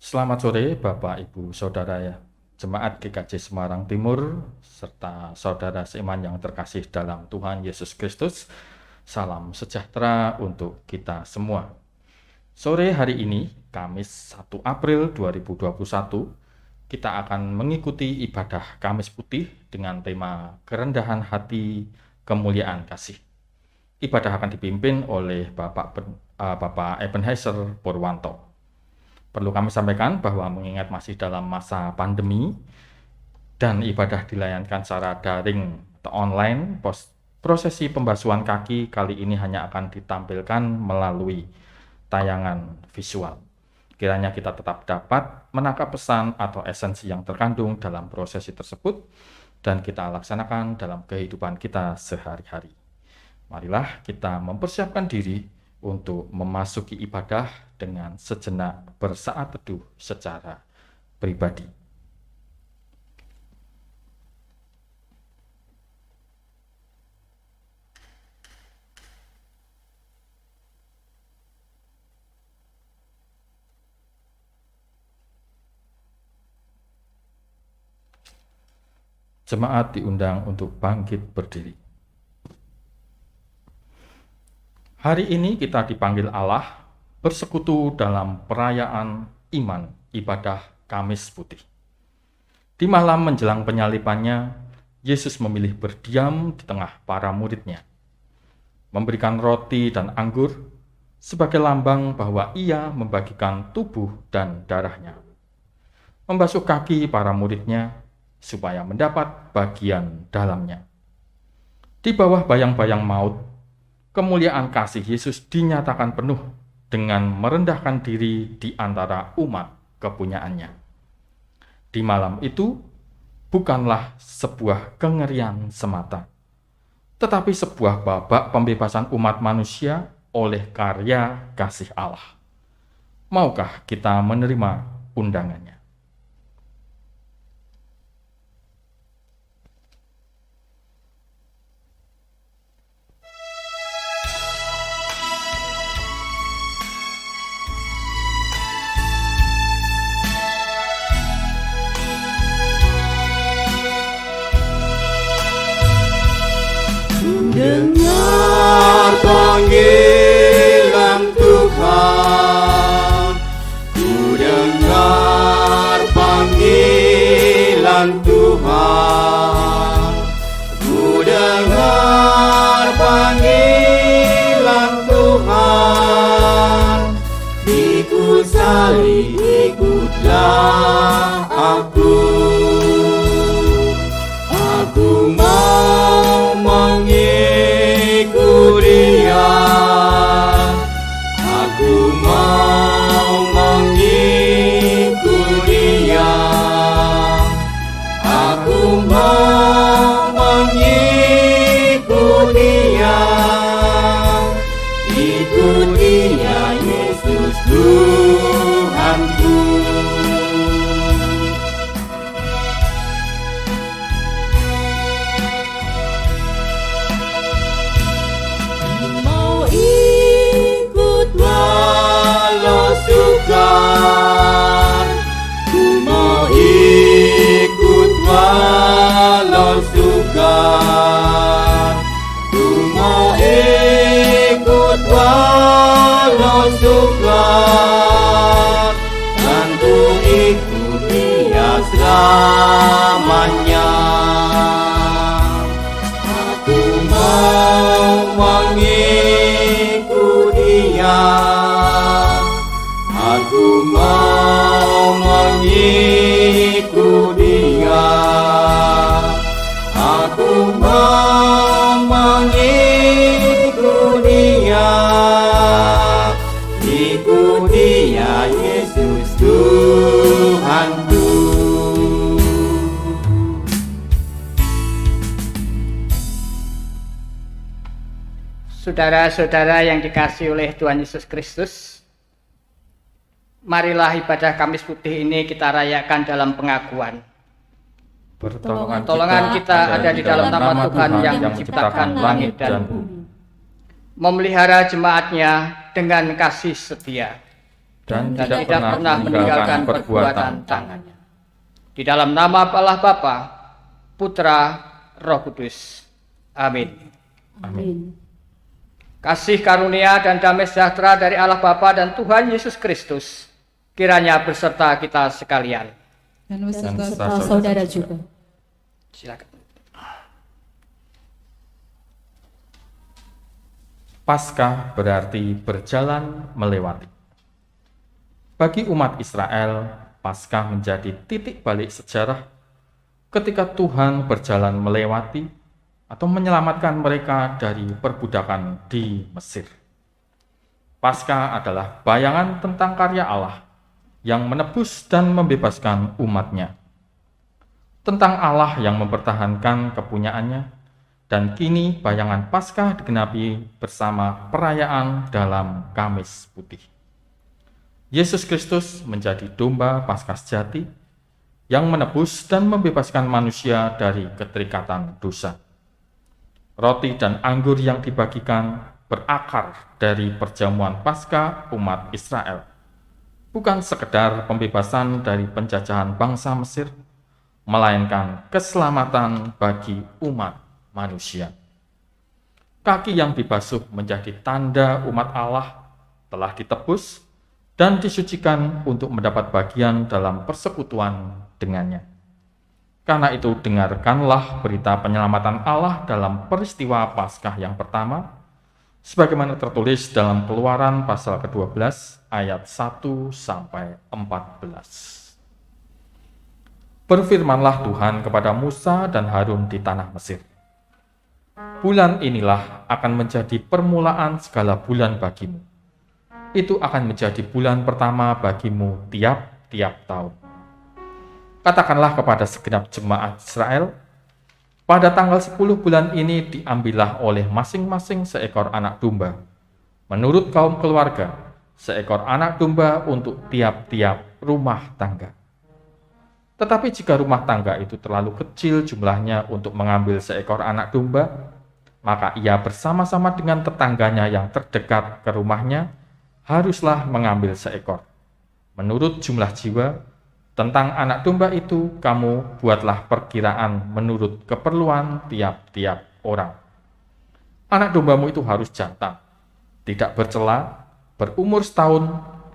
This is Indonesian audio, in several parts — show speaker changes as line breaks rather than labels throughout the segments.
Selamat sore Bapak Ibu Saudara ya, Jemaat GKJ Semarang Timur, serta saudara seiman yang terkasih dalam Tuhan Yesus Kristus. Salam sejahtera untuk kita semua. Sore hari ini, Kamis 1 April 2021, kita akan mengikuti ibadah Kamis Putih dengan tema Kerendahan Hati, Kemuliaan Kasih. Ibadah akan dipimpin oleh Bapak Ebenezer Purwanto. Perlu kami sampaikan bahwa mengingat masih dalam masa pandemi dan ibadah dilayankan secara daring atau online, prosesi pembasuhan kaki kali ini hanya akan ditampilkan melalui tayangan visual. Kiranya kita tetap dapat menangkap pesan atau esensi yang terkandung dalam prosesi tersebut dan kita laksanakan dalam kehidupan kita sehari-hari. Marilah kita mempersiapkan diri untuk memasuki ibadah dengan sejenak bersaat teduh secara pribadi. Jemaat diundang untuk bangkit berdiri. Hari ini kita dipanggil Allah bersekutu dalam perayaan iman ibadah Kamis Putih. Di malam menjelang penyalibannya, Yesus memilih berdiam di tengah para muridnya, memberikan roti dan anggur sebagai lambang bahwa ia membagikan tubuh dan darahnya, membasuh kaki para muridnya supaya mendapat bagian dalamnya. Di bawah bayang-bayang maut, kemuliaan kasih Yesus dinyatakan penuh dengan merendahkan diri di antara umat kepunyaannya. Di malam itu, bukanlah sebuah kengerian semata, tetapi sebuah babak pembebasan umat manusia oleh karya kasih Allah. Maukah kita menerima undangannya?
Dengar panggilan Tuhan, ku dengar panggilan Tuhan, ku dengar panggilan Tuhan. Ikut salib, ikutlah aku mau mengikut Dia, aku mau mengikut Dia, aku mau mengikut Dia, ikut Dia Yesus Tuhanku. Sukar, ku mau ikut walau sukar, ku mau ikut walau sukar, dan ku ikut Dia selamanya. Aku mau mengikut Dia, aku mau mengikut Dia, aku mau mengikut Dia, ikut Dia Yesus Tuhanku.
Saudara-saudara yang dikasihi oleh Tuhan Yesus Kristus, marilah ibadah Kamis Putih ini kita rayakan dalam pengakuan. Pertolongan kita ada di dalam nama Tuhan yang menciptakan langit dan bumi, memelihara jemaatnya dengan kasih setia.
dan
dan
tidak
tidak pernah meninggalkan perbuatan tangannya. Di dalam nama Allah Bapa, Putra, Roh Kudus. Amin.
Amin.
Kasih karunia dan damai sejahtera dari Allah Bapa dan Tuhan Yesus Kristus kiranya berserta kita sekalian.
Dan
Dan
beserta saudara juga.
Silakan.
Paskah berarti berjalan melewati. Bagi umat Israel, Paskah menjadi titik balik sejarah ketika Tuhan berjalan melewati atau menyelamatkan mereka dari perbudakan di Mesir. Paskah adalah bayangan tentang karya Allah yang menebus dan membebaskan umat-Nya. Tentang Allah yang mempertahankan kepunyaannya, dan kini bayangan Paskah digenapi bersama perayaan dalam Kamis Putih. Yesus Kristus menjadi domba Paskah sejati yang menebus dan membebaskan manusia dari keterikatan dosa. Roti dan anggur yang dibagikan berakar dari perjamuan Paskah umat Israel. Bukan sekedar pembebasan dari penjajahan bangsa Mesir, melainkan keselamatan bagi umat manusia. Kaki yang dibasuh menjadi tanda umat Allah telah ditebus dan disucikan untuk mendapat bagian dalam persekutuan dengannya. Karena itu dengarkanlah berita penyelamatan Allah dalam peristiwa Paskah yang pertama, sebagaimana tertulis dalam Keluaran pasal ke-12 ayat 1-14. Berfirmanlah Tuhan kepada Musa dan Harun di tanah Mesir. Bulan inilah akan menjadi permulaan segala bulan bagimu. Itu akan menjadi bulan pertama bagimu tiap-tiap tahun. Katakanlah kepada segenap jemaat Israel, pada tanggal 10 bulan ini diambillah oleh masing-masing seekor anak domba. Menurut kaum keluarga, seekor anak domba untuk tiap-tiap rumah tangga. Tetapi jika rumah tangga itu terlalu kecil jumlahnya untuk mengambil seekor anak domba, maka ia bersama-sama dengan tetangganya yang terdekat ke rumahnya haruslah mengambil seekor. Menurut jumlah jiwa, tentang anak domba itu kamu buatlah perkiraan menurut keperluan tiap-tiap orang. Anak dombamu itu harus jantan, tidak bercela, berumur setahun,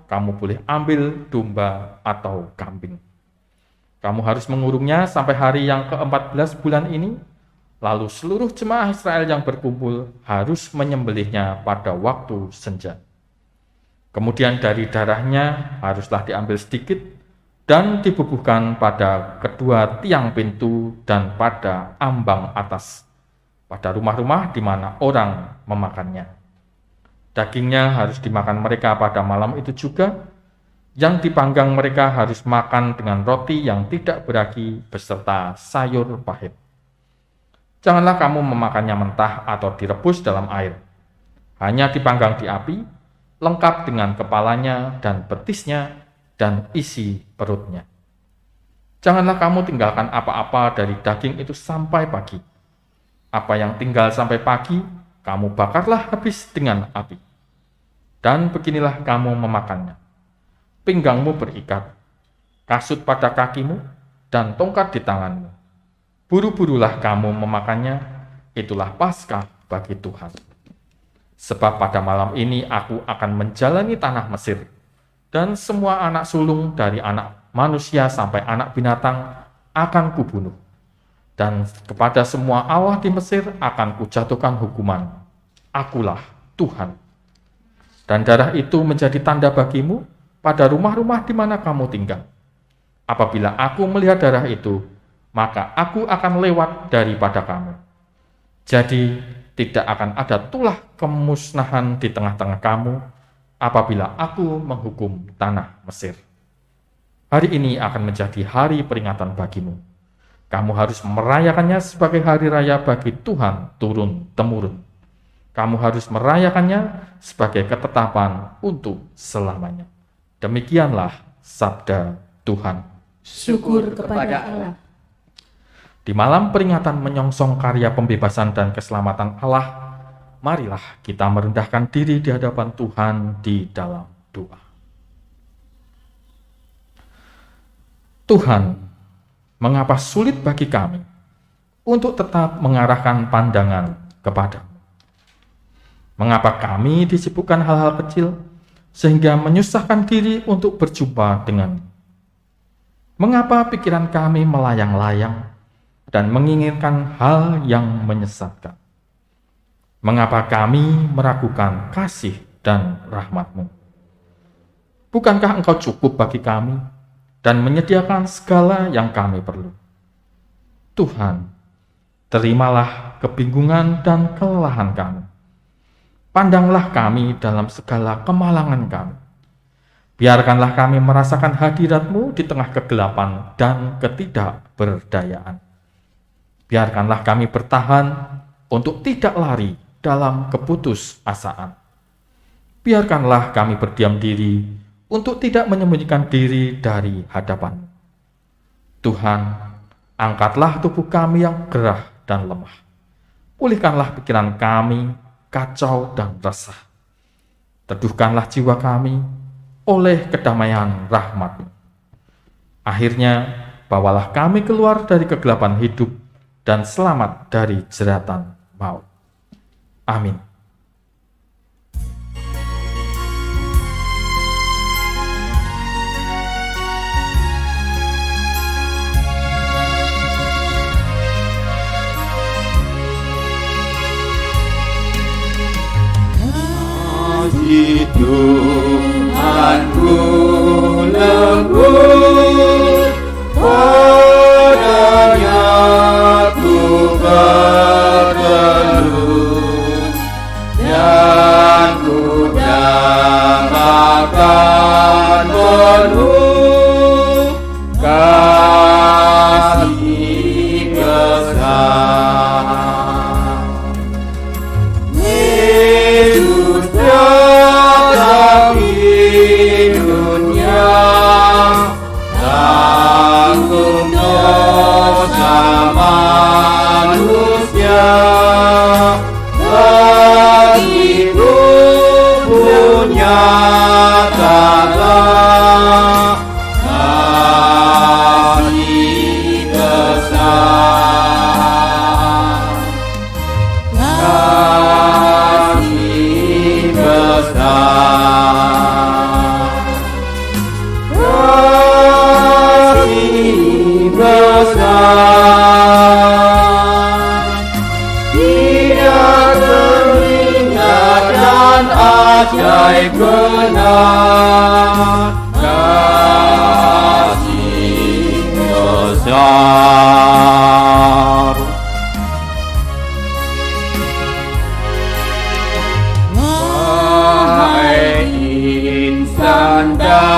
kamu boleh ambil domba atau kambing. Kamu harus mengurungnya sampai hari yang ke-14 bulan ini, lalu seluruh jemaah Israel yang berkumpul harus menyembelihnya pada waktu senja. Kemudian dari darahnya haruslah diambil sedikit dan dibubuhkan pada kedua tiang pintu dan pada ambang atas, pada rumah-rumah di mana orang memakannya. Dagingnya harus dimakan mereka pada malam itu juga. Yang dipanggang mereka harus makan dengan roti yang tidak beragi beserta sayur pahit. Janganlah kamu memakannya mentah atau direbus dalam air. Hanya dipanggang di api, lengkap dengan kepalanya dan betisnya dan isi perutnya. Janganlah kamu tinggalkan apa-apa dari daging itu sampai pagi. Apa yang tinggal sampai pagi, kamu bakarlah habis dengan api. Dan beginilah kamu memakannya. Pinggangmu berikat, kasut pada kakimu, dan tongkat di tanganmu. Buru-burulah kamu memakannya, itulah Paskah bagi Tuhan. Sebab pada malam ini aku akan menjalani tanah Mesir, dan semua anak sulung dari anak manusia sampai anak binatang akan kubunuh. Dan kepada semua Allah di Mesir akan kujatuhkan hukuman. Akulah Tuhan. Dan darah itu menjadi tanda bagimu pada rumah-rumah di mana kamu tinggal. Apabila aku melihat darah itu, maka aku akan lewat daripada kamu. Jadi tidak akan ada tulah kemusnahan di tengah-tengah kamu apabila aku menghukum tanah Mesir. Hari ini akan menjadi hari peringatan bagimu. Kamu harus merayakannya sebagai hari raya bagi Tuhan turun-temurun. Kamu harus merayakannya sebagai ketetapan untuk selamanya. Demikianlah sabda Tuhan.
Syukur kepada Allah.
Di malam peringatan menyongsong karya pembebasan dan keselamatan Allah, marilah kita merendahkan diri di hadapan Tuhan di dalam doa. Tuhan, mengapa sulit bagi kami untuk tetap mengarahkan pandangan kepadamu? Mengapa kami disibukkan hal-hal kecil sehingga menyusahkan diri untuk berjumpa denganmu? Mengapa pikiran kami melayang-layang dan menginginkan hal yang menyesatkan? Mengapa kami meragukan kasih dan rahmat-Mu? Bukankah Engkau cukup bagi kami dan menyediakan segala yang kami perlu? Tuhan, terimalah kebingungan dan kelelahan kami. Pandanglah kami dalam segala kemalangan kami. Biarkanlah kami merasakan hadirat-Mu di tengah kegelapan dan ketidakberdayaan. Biarkanlah kami bertahan untuk tidak lari dalam keputusasaan. Biarkanlah kami berdiam diri untuk tidak menyembunyikan diri dari hadapan. Tuhan, angkatlah tubuh kami yang gerah dan lemah. Pulihkanlah pikiran kami, kacau dan resah. Teduhkanlah jiwa kami oleh kedamaian rahmat-Mu. Akhirnya, bawalah kami keluar dari kegelapan hidup dan selamat dari jeratan maut. Amin.
Tuhanku lembut, padanya ku berteduh, dan ku dambakan penuh kasih besar. Yesus datang di dunia, tanggung dosa manusia, begitu punya tanah kasih besar. Kasih besar, kasih besar, tidak teringat dan ajaib benar, kasih besar. Wahai insan, datanglah,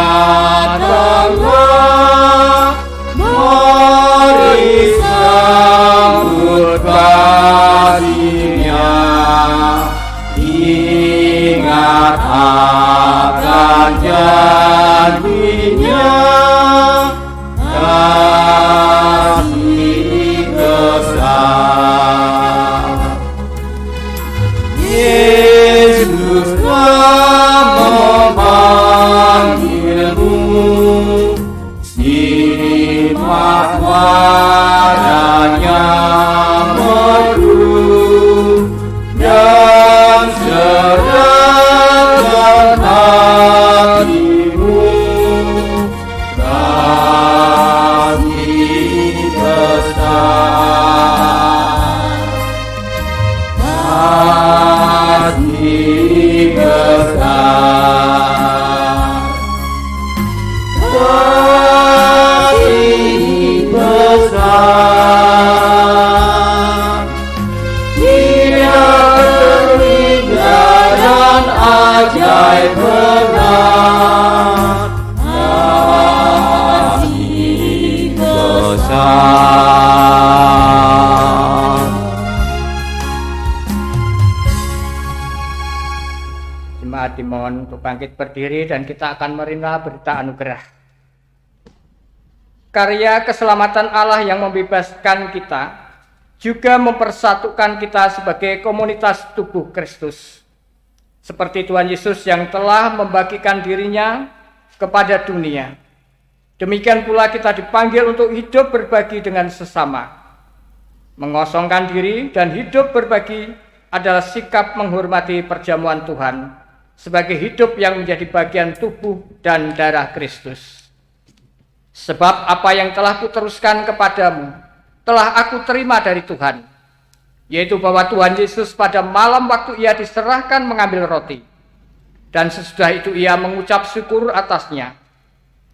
mari sambut kasih-Nya. Ingat akan janji-Nya, kasih besar. Yesus memanggilmu, simak suaranya merdu, dan serahkan hatimu, kasih besar. Kasih besar, kasih besar, tidak terhingga dan ajaib benar, kasih besar.
Jemaat dimohon untuk bangkit berdiri dan kita akan menerima berita anugerah. Karya keselamatan Allah yang membebaskan kita juga mempersatukan kita sebagai komunitas tubuh Kristus. Seperti Tuhan Yesus yang telah membagikan dirinya kepada dunia, Demikian pula kita dipanggil untuk hidup berbagi dengan sesama. Mengosongkan diri dan hidup berbagi adalah sikap menghormati perjamuan Tuhan sebagai hidup yang menjadi bagian tubuh dan darah Kristus. Sebab apa yang telah kuteruskan kepadamu telah aku terima dari Tuhan, yaitu bahwa Tuhan Yesus pada malam waktu ia diserahkan mengambil roti, dan sesudah itu ia mengucap syukur atasnya.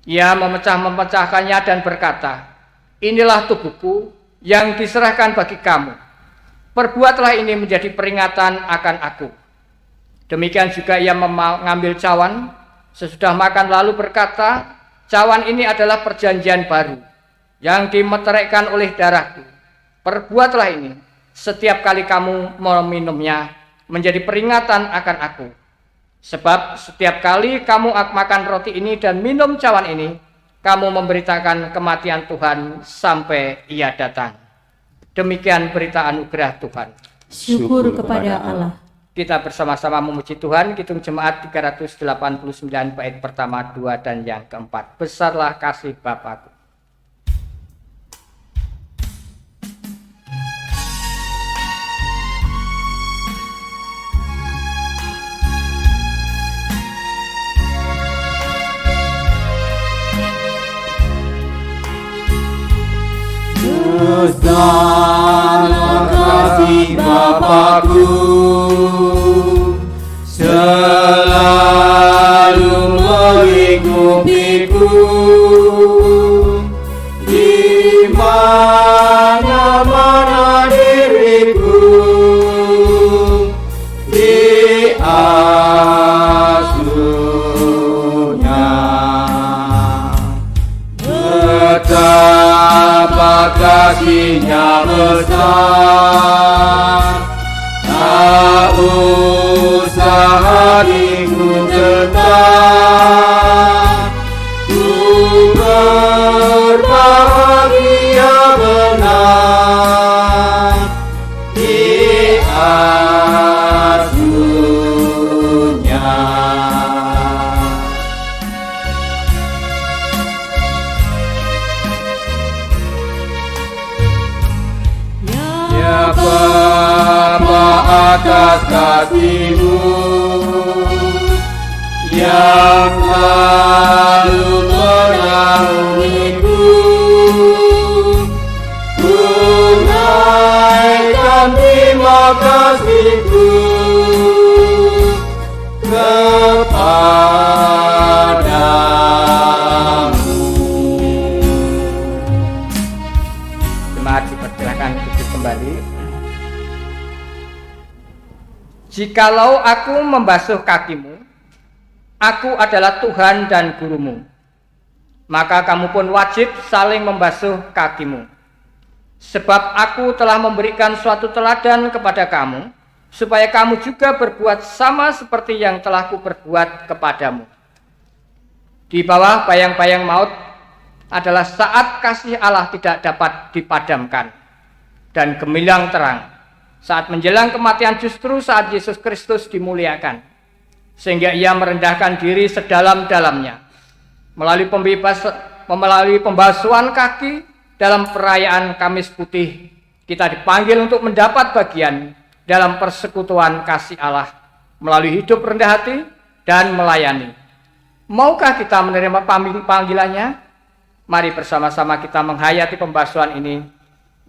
Ia memecahkannya dan berkata, "Inilah tubuhku yang diserahkan bagi kamu. Perbuatlah ini menjadi peringatan akan aku." Demikian juga ia mengambil cawan sesudah makan lalu berkata, "Cawan ini adalah perjanjian baru yang dimeteraikan oleh darahku. Perbuatlah ini setiap kali kamu meminumnya menjadi peringatan akan aku. Sebab setiap kali kamu makan roti ini dan minum cawan ini, kamu memberitakan kematian Tuhan sampai ia datang." Demikian berita anugerah Tuhan.
Syukur kepada Allah.
Kita bersama-sama memuji Tuhan. Kidung Jemaat 389 bait pertama, 2 dan yang keempat. Besarlah kasih Bapa-Ku.
Besarlah kasih Bapa-Ku, selalu mengikupiku di mana-mana diriku diasuhnya. Betapa kasihnya besar, tak usah hatiku gentar, ku berbahagia benar diasuhnya. Bapa, atas kasih-Mu yang selalu menaungiku, tunaikan terima kasih-Ku kepadamu.
Jemaat dipersilakan duduk kembali. Jikalau aku membasuh kakimu, aku adalah Tuhan dan gurumu, maka kamu pun wajib saling membasuh kakimu. Sebab aku telah memberikan suatu teladan kepada kamu, supaya kamu juga berbuat sama seperti yang telah kuperbuat kepadamu. Di bawah bayang-bayang maut adalah saat kasih Allah tidak dapat dipadamkan, dan gemilang terang saat menjelang kematian justru saat Yesus Kristus dimuliakan, sehingga ia merendahkan diri sedalam-dalamnya. Melalui pembasuhan kaki dalam perayaan Kamis Putih, kita dipanggil untuk mendapat bagian dalam persekutuan kasih Allah melalui hidup rendah hati dan melayani. Maukah kita menerima panggilannya? Mari bersama-sama kita menghayati pembasuhan ini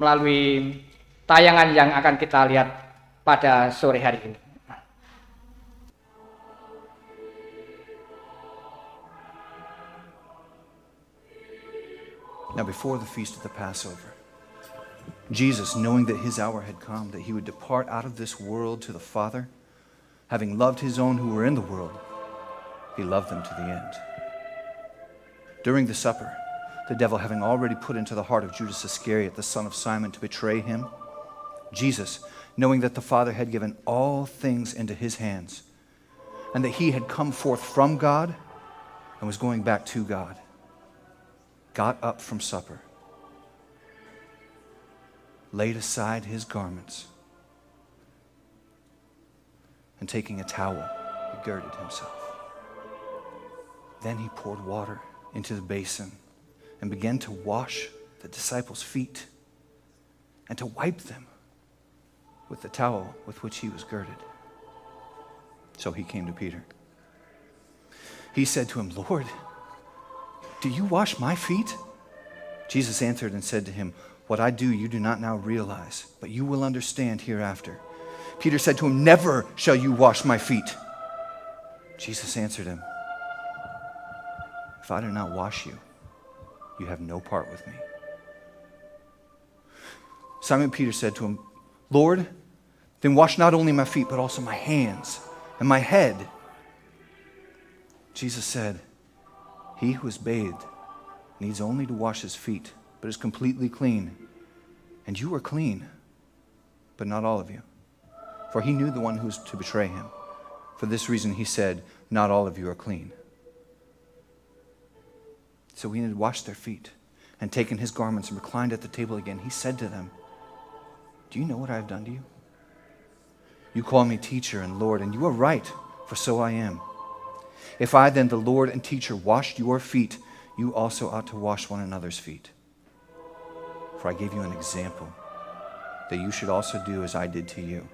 melalui tayangan yang akan kita lihat pada sore hari ini.
Now before the feast of the Passover, Jesus, knowing that his hour had come, that he would depart out of this world to the Father, having loved his own who were in the world, he loved them to the end. During the supper, the devil having already put into the heart of Judas Iscariot, the son of Simon, to betray him, Jesus, knowing that the Father had given all things into his hands, and that he had come forth from God and was going back to God, got up from supper, laid aside his garments, and taking a towel, he girded himself. Then he poured water into the basin and began to wash the disciples' feet and to wipe them with the towel with which he was girded. So he came to Peter. He said to him, "Lord, do you wash my feet?" Jesus answered and said to him, "What I do you do not now realize, but you will understand hereafter." Peter said to him, "Never shall you wash my feet." Jesus answered him, "If I do not wash you, you have no part with me." Simon Peter said to him, "Lord, then wash not only my feet, but also my hands and my head." Jesus said, "He who is bathed needs only to wash his feet, but is completely clean. And you are clean, but not all of you." For he knew the one who was to betray him. For this reason he said, "Not all of you are clean." So when he had washed their feet and taken his garments and reclined at the table again, he said to them, "Do you know what I have done to you? You call me teacher and Lord, and you are right, for so I am. If I then, the Lord and teacher, washed your feet, you also ought to wash one another's feet. For I gave you an example, that you should also do as I did to you.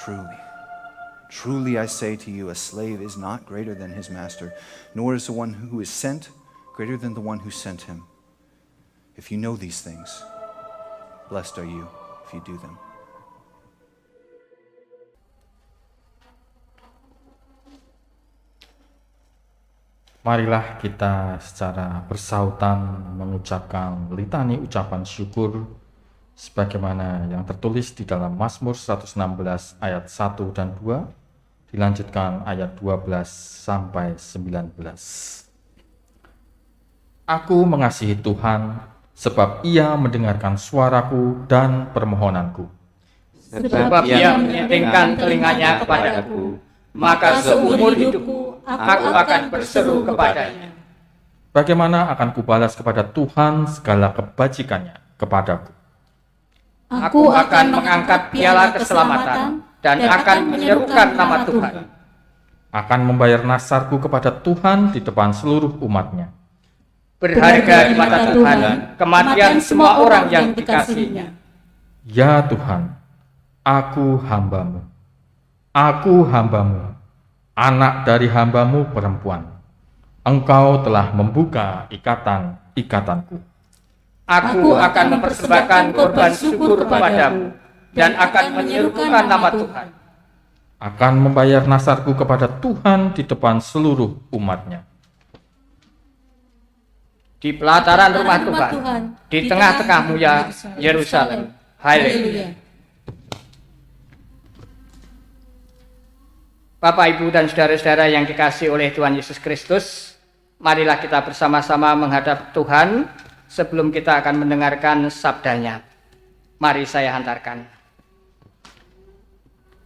Truly, truly I say to you, a slave is not greater than his master, nor is the one who is sent greater than the one who sent him. If you know these things, blessed are you if you do them."
Marilah kita secara bersautan mengucapkan litani ucapan syukur sebagaimana yang tertulis di dalam Mazmur 116 ayat 1 dan 2, dilanjutkan ayat 12 sampai 19. Aku mengasihi Tuhan sebab Ia mendengarkan suaraku dan permohonanku.
Sebab Ia menyentingkan telinganya kepadaku, maka seumur hidupku aku akan berseru kepadanya.
Bagaimana akan kubalas kepada Tuhan segala kebajikannya kepadaku?
Aku akan mengangkat piala keselamatan dan akan menyerukan nama Tuhan.
Akan membayar nasarku kepada Tuhan di depan seluruh umatnya.
Berharga di mata Tuhan kematian semua orang yang dikasihinya.
Ya Tuhan, aku hambamu, anak dari hambamu perempuan. Engkau telah membuka ikatan-ikatanku.
Aku akan mempersembahkan korban syukur kepadamu dan akan menyerukan nama Tuhan.
Akan membayar nasarku kepada Tuhan di depan seluruh umatnya.
Di pelataran rumah Tuhan, di tengah-tengahmu ya Yerusalem. Haleluya. Bapak, Ibu, dan saudara-saudara yang dikasihi oleh Tuhan Yesus Kristus, marilah kita bersama-sama menghadap Tuhan sebelum kita akan mendengarkan sabdanya. Mari saya hantarkan.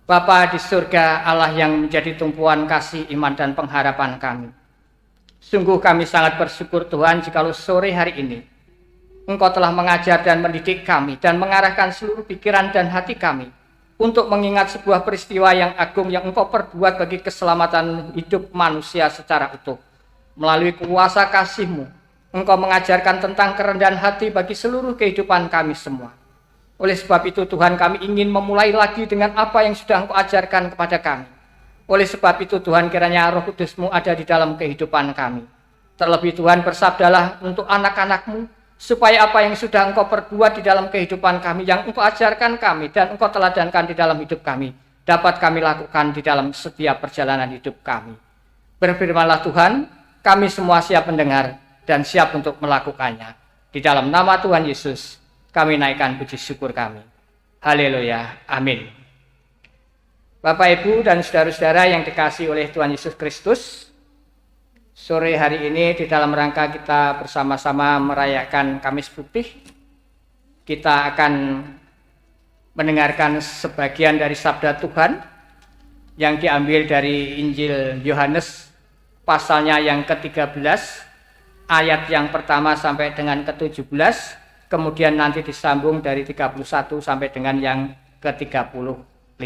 Bapa di surga, Allah yang menjadi tumpuan kasih, iman, dan pengharapan kami. Sungguh kami sangat bersyukur Tuhan jikalau sore hari ini Engkau telah mengajar dan mendidik kami dan mengarahkan seluruh pikiran dan hati kami untuk mengingat sebuah peristiwa yang agung yang Engkau perbuat bagi keselamatan hidup manusia secara utuh. Melalui kuasa kasih-Mu, Engkau mengajarkan tentang kerendahan hati bagi seluruh kehidupan kami semua. Oleh sebab itu Tuhan, kami ingin memulai lagi dengan apa yang sudah Engkau ajarkan kepada kami. Oleh sebab itu Tuhan, kiranya Roh Kudus-Mu ada di dalam kehidupan kami. Terlebih Tuhan, bersabdalah untuk anak-anak-Mu, supaya apa yang sudah Engkau perbuat di dalam kehidupan kami, yang Engkau ajarkan kami dan Engkau teladankan di dalam hidup kami, dapat kami lakukan di dalam setiap perjalanan hidup kami. Berfirmanlah Tuhan, kami semua siap mendengar dan siap untuk melakukannya. Di dalam nama Tuhan Yesus, kami naikkan puji syukur kami. Haleluya, amin. Bapak, Ibu, dan saudara-saudara yang dikasihi oleh Tuhan Yesus Kristus, sore hari ini di dalam rangka kita bersama-sama merayakan Kamis Putih, kita akan mendengarkan sebagian dari sabda Tuhan yang diambil dari Injil Yohanes pasalnya yang ke-13, ayat yang pertama sampai dengan ke-17, kemudian nanti disambung dari 31 sampai dengan yang ke-35.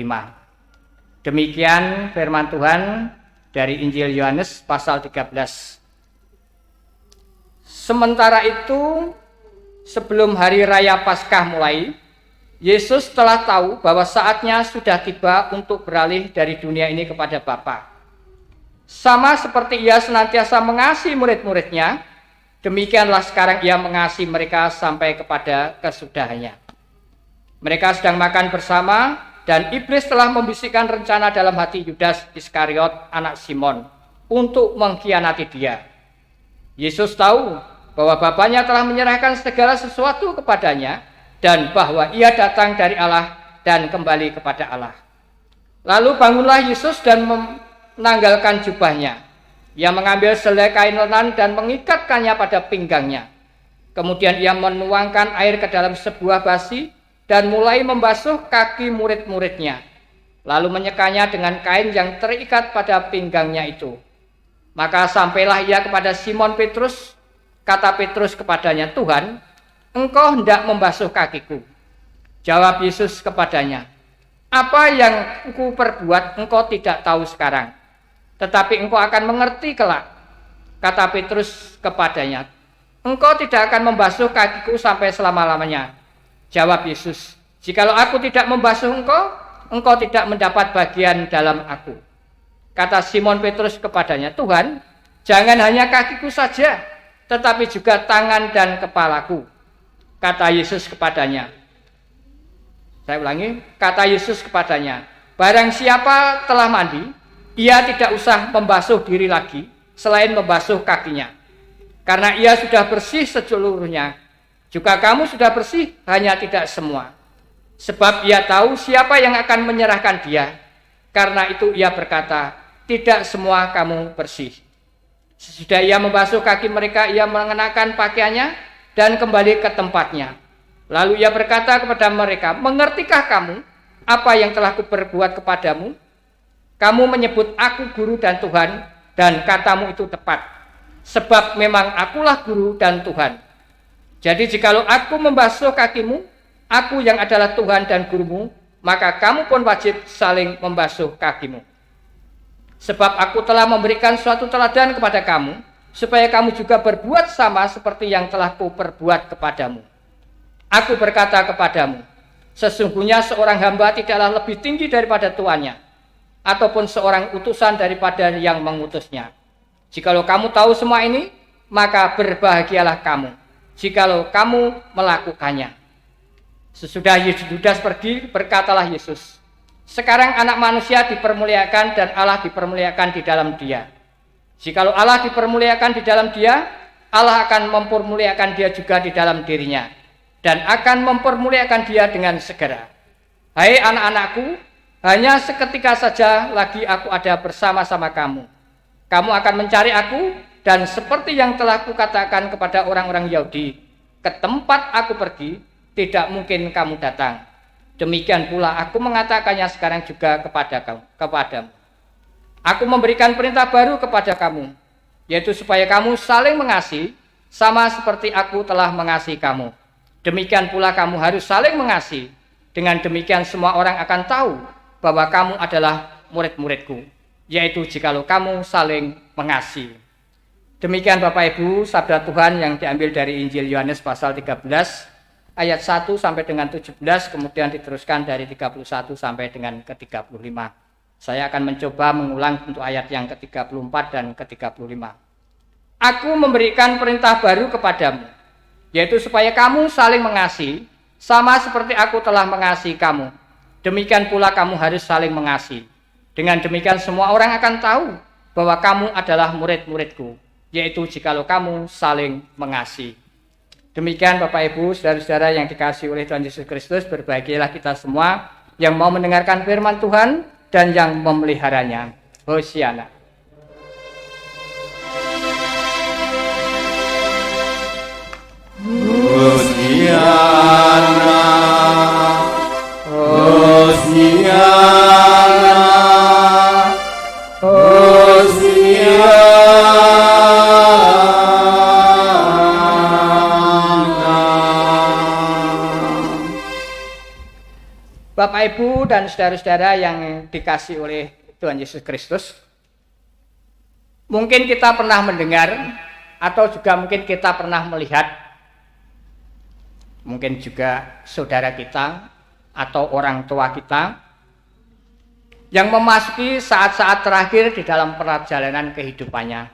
Demikian firman Tuhan dari Injil Yohanes pasal 13. Sementara itu, sebelum hari raya Paskah mulai, Yesus telah tahu bahwa saatnya sudah tiba untuk beralih dari dunia ini kepada Bapa. Sama seperti ia senantiasa mengasihi murid-muridnya, demikianlah sekarang ia mengasihi mereka sampai kepada kesudahannya. Mereka sedang makan bersama dan iblis telah membisikkan rencana dalam hati Yudas Iskariot, anak Simon, untuk mengkhianati dia. Yesus tahu bahwa Bapanya telah menyerahkan segala sesuatu kepadanya dan bahwa ia datang dari Allah dan kembali kepada Allah. Lalu bangunlah Yesus dan menanggalkan jubahnya. Ia mengambil selai kain lenan dan mengikatkannya pada pinggangnya. Kemudian ia menuangkan air ke dalam sebuah basi dan mulai membasuh kaki murid-muridnya. Lalu menyekanya dengan kain yang terikat pada pinggangnya itu. Maka sampailah ia kepada Simon Petrus. Kata Petrus kepadanya, "Tuhan, Engkau hendak membasuh kakiku." Jawab Yesus kepadanya, "Apa yang Engkau perbuat Engkau tidak tahu sekarang, tetapi Engkau akan mengerti kelak." Kata Petrus kepadanya, "Engkau tidak akan membasuh kakiku sampai selama-lamanya." Jawab Yesus, "Jikalau aku tidak membasuh engkau, engkau tidak mendapat bagian dalam aku." Kata Simon Petrus kepadanya, "Tuhan, jangan hanya kakiku saja, tetapi juga tangan dan kepalaku." Kata Yesus kepadanya, saya ulangi, kata Yesus kepadanya, "Barang siapa telah mandi, ia tidak usah membasuh diri lagi, selain membasuh kakinya. Karena ia sudah bersih seluruhnya. Juga kamu sudah bersih, hanya tidak semua. Sebab ia tahu siapa yang akan menyerahkan dia. Karena itu ia berkata, tidak semua kamu bersih." Sesudah ia membasuh kaki mereka, ia mengenakan pakaiannya dan kembali ke tempatnya. Lalu ia berkata kepada mereka, "Mengertikah kamu apa yang telah kuperbuat kepadamu? Kamu menyebut aku guru dan Tuhan, dan katamu itu tepat. Sebab memang akulah guru dan Tuhan. Jadi jikalau aku membasuh kakimu, aku yang adalah Tuhan dan gurumu, maka kamu pun wajib saling membasuh kakimu. Sebab aku telah memberikan suatu teladan kepada kamu, supaya kamu juga berbuat sama seperti yang telah kuperbuat kepadamu. Aku berkata kepadamu, sesungguhnya seorang hamba tidaklah lebih tinggi daripada tuannya, ataupun seorang utusan daripada yang mengutusnya. Jikalau kamu tahu semua ini, maka berbahagialah kamu jikalau kamu melakukannya." Sesudah Yudas pergi, berkatalah Yesus, "Sekarang anak manusia dipermuliakan dan Allah dipermuliakan di dalam dia. Jikalau Allah dipermuliakan di dalam dia, Allah akan mempermuliakan dia juga di dalam dirinya, dan akan mempermuliakan dia dengan segera. Hai anak-anakku, hanya seketika saja lagi aku ada bersama-sama kamu. Kamu akan mencari aku, dan seperti yang telah kukatakan kepada orang-orang Yahudi, ke tempat aku pergi, tidak mungkin kamu datang. Demikian pula aku mengatakannya sekarang juga kepadamu. Aku memberikan perintah baru kepada kamu, yaitu supaya kamu saling mengasihi, sama seperti aku telah mengasihi kamu. Demikian pula kamu harus saling mengasihi. Dengan demikian semua orang akan tahu bahwa kamu adalah murid-muridku, yaitu jikalau kamu saling mengasihi." Demikian Bapak Ibu, sabda Tuhan yang diambil dari Injil Yohanes pasal 13 ayat 1 sampai dengan 17, kemudian diteruskan dari 31 sampai dengan ke-35. Saya akan mencoba mengulang untuk ayat yang ke-34 dan ke-35. "Aku memberikan perintah baru kepadamu, yaitu supaya kamu saling mengasihi, sama seperti aku telah mengasihi kamu. Demikian pula kamu harus saling mengasihi. Dengan demikian semua orang akan tahu bahwa kamu adalah murid-muridku, yaitu jikalau kamu saling mengasihi." Demikian Bapak Ibu, saudara-saudara yang dikasihi oleh Tuhan Yesus Kristus, berbahagialah kita semua yang mau mendengarkan firman Tuhan dan yang memeliharanya. Hosiana.
Hosiana, Hosiana, Hosiana.
Bapak Ibu dan saudara-saudara yang dikasihi oleh Tuhan Yesus Kristus, mungkin kita pernah mendengar atau juga mungkin kita pernah melihat, mungkin juga saudara kita atau orang tua kita yang memasuki saat-saat terakhir di dalam perjalanan kehidupannya,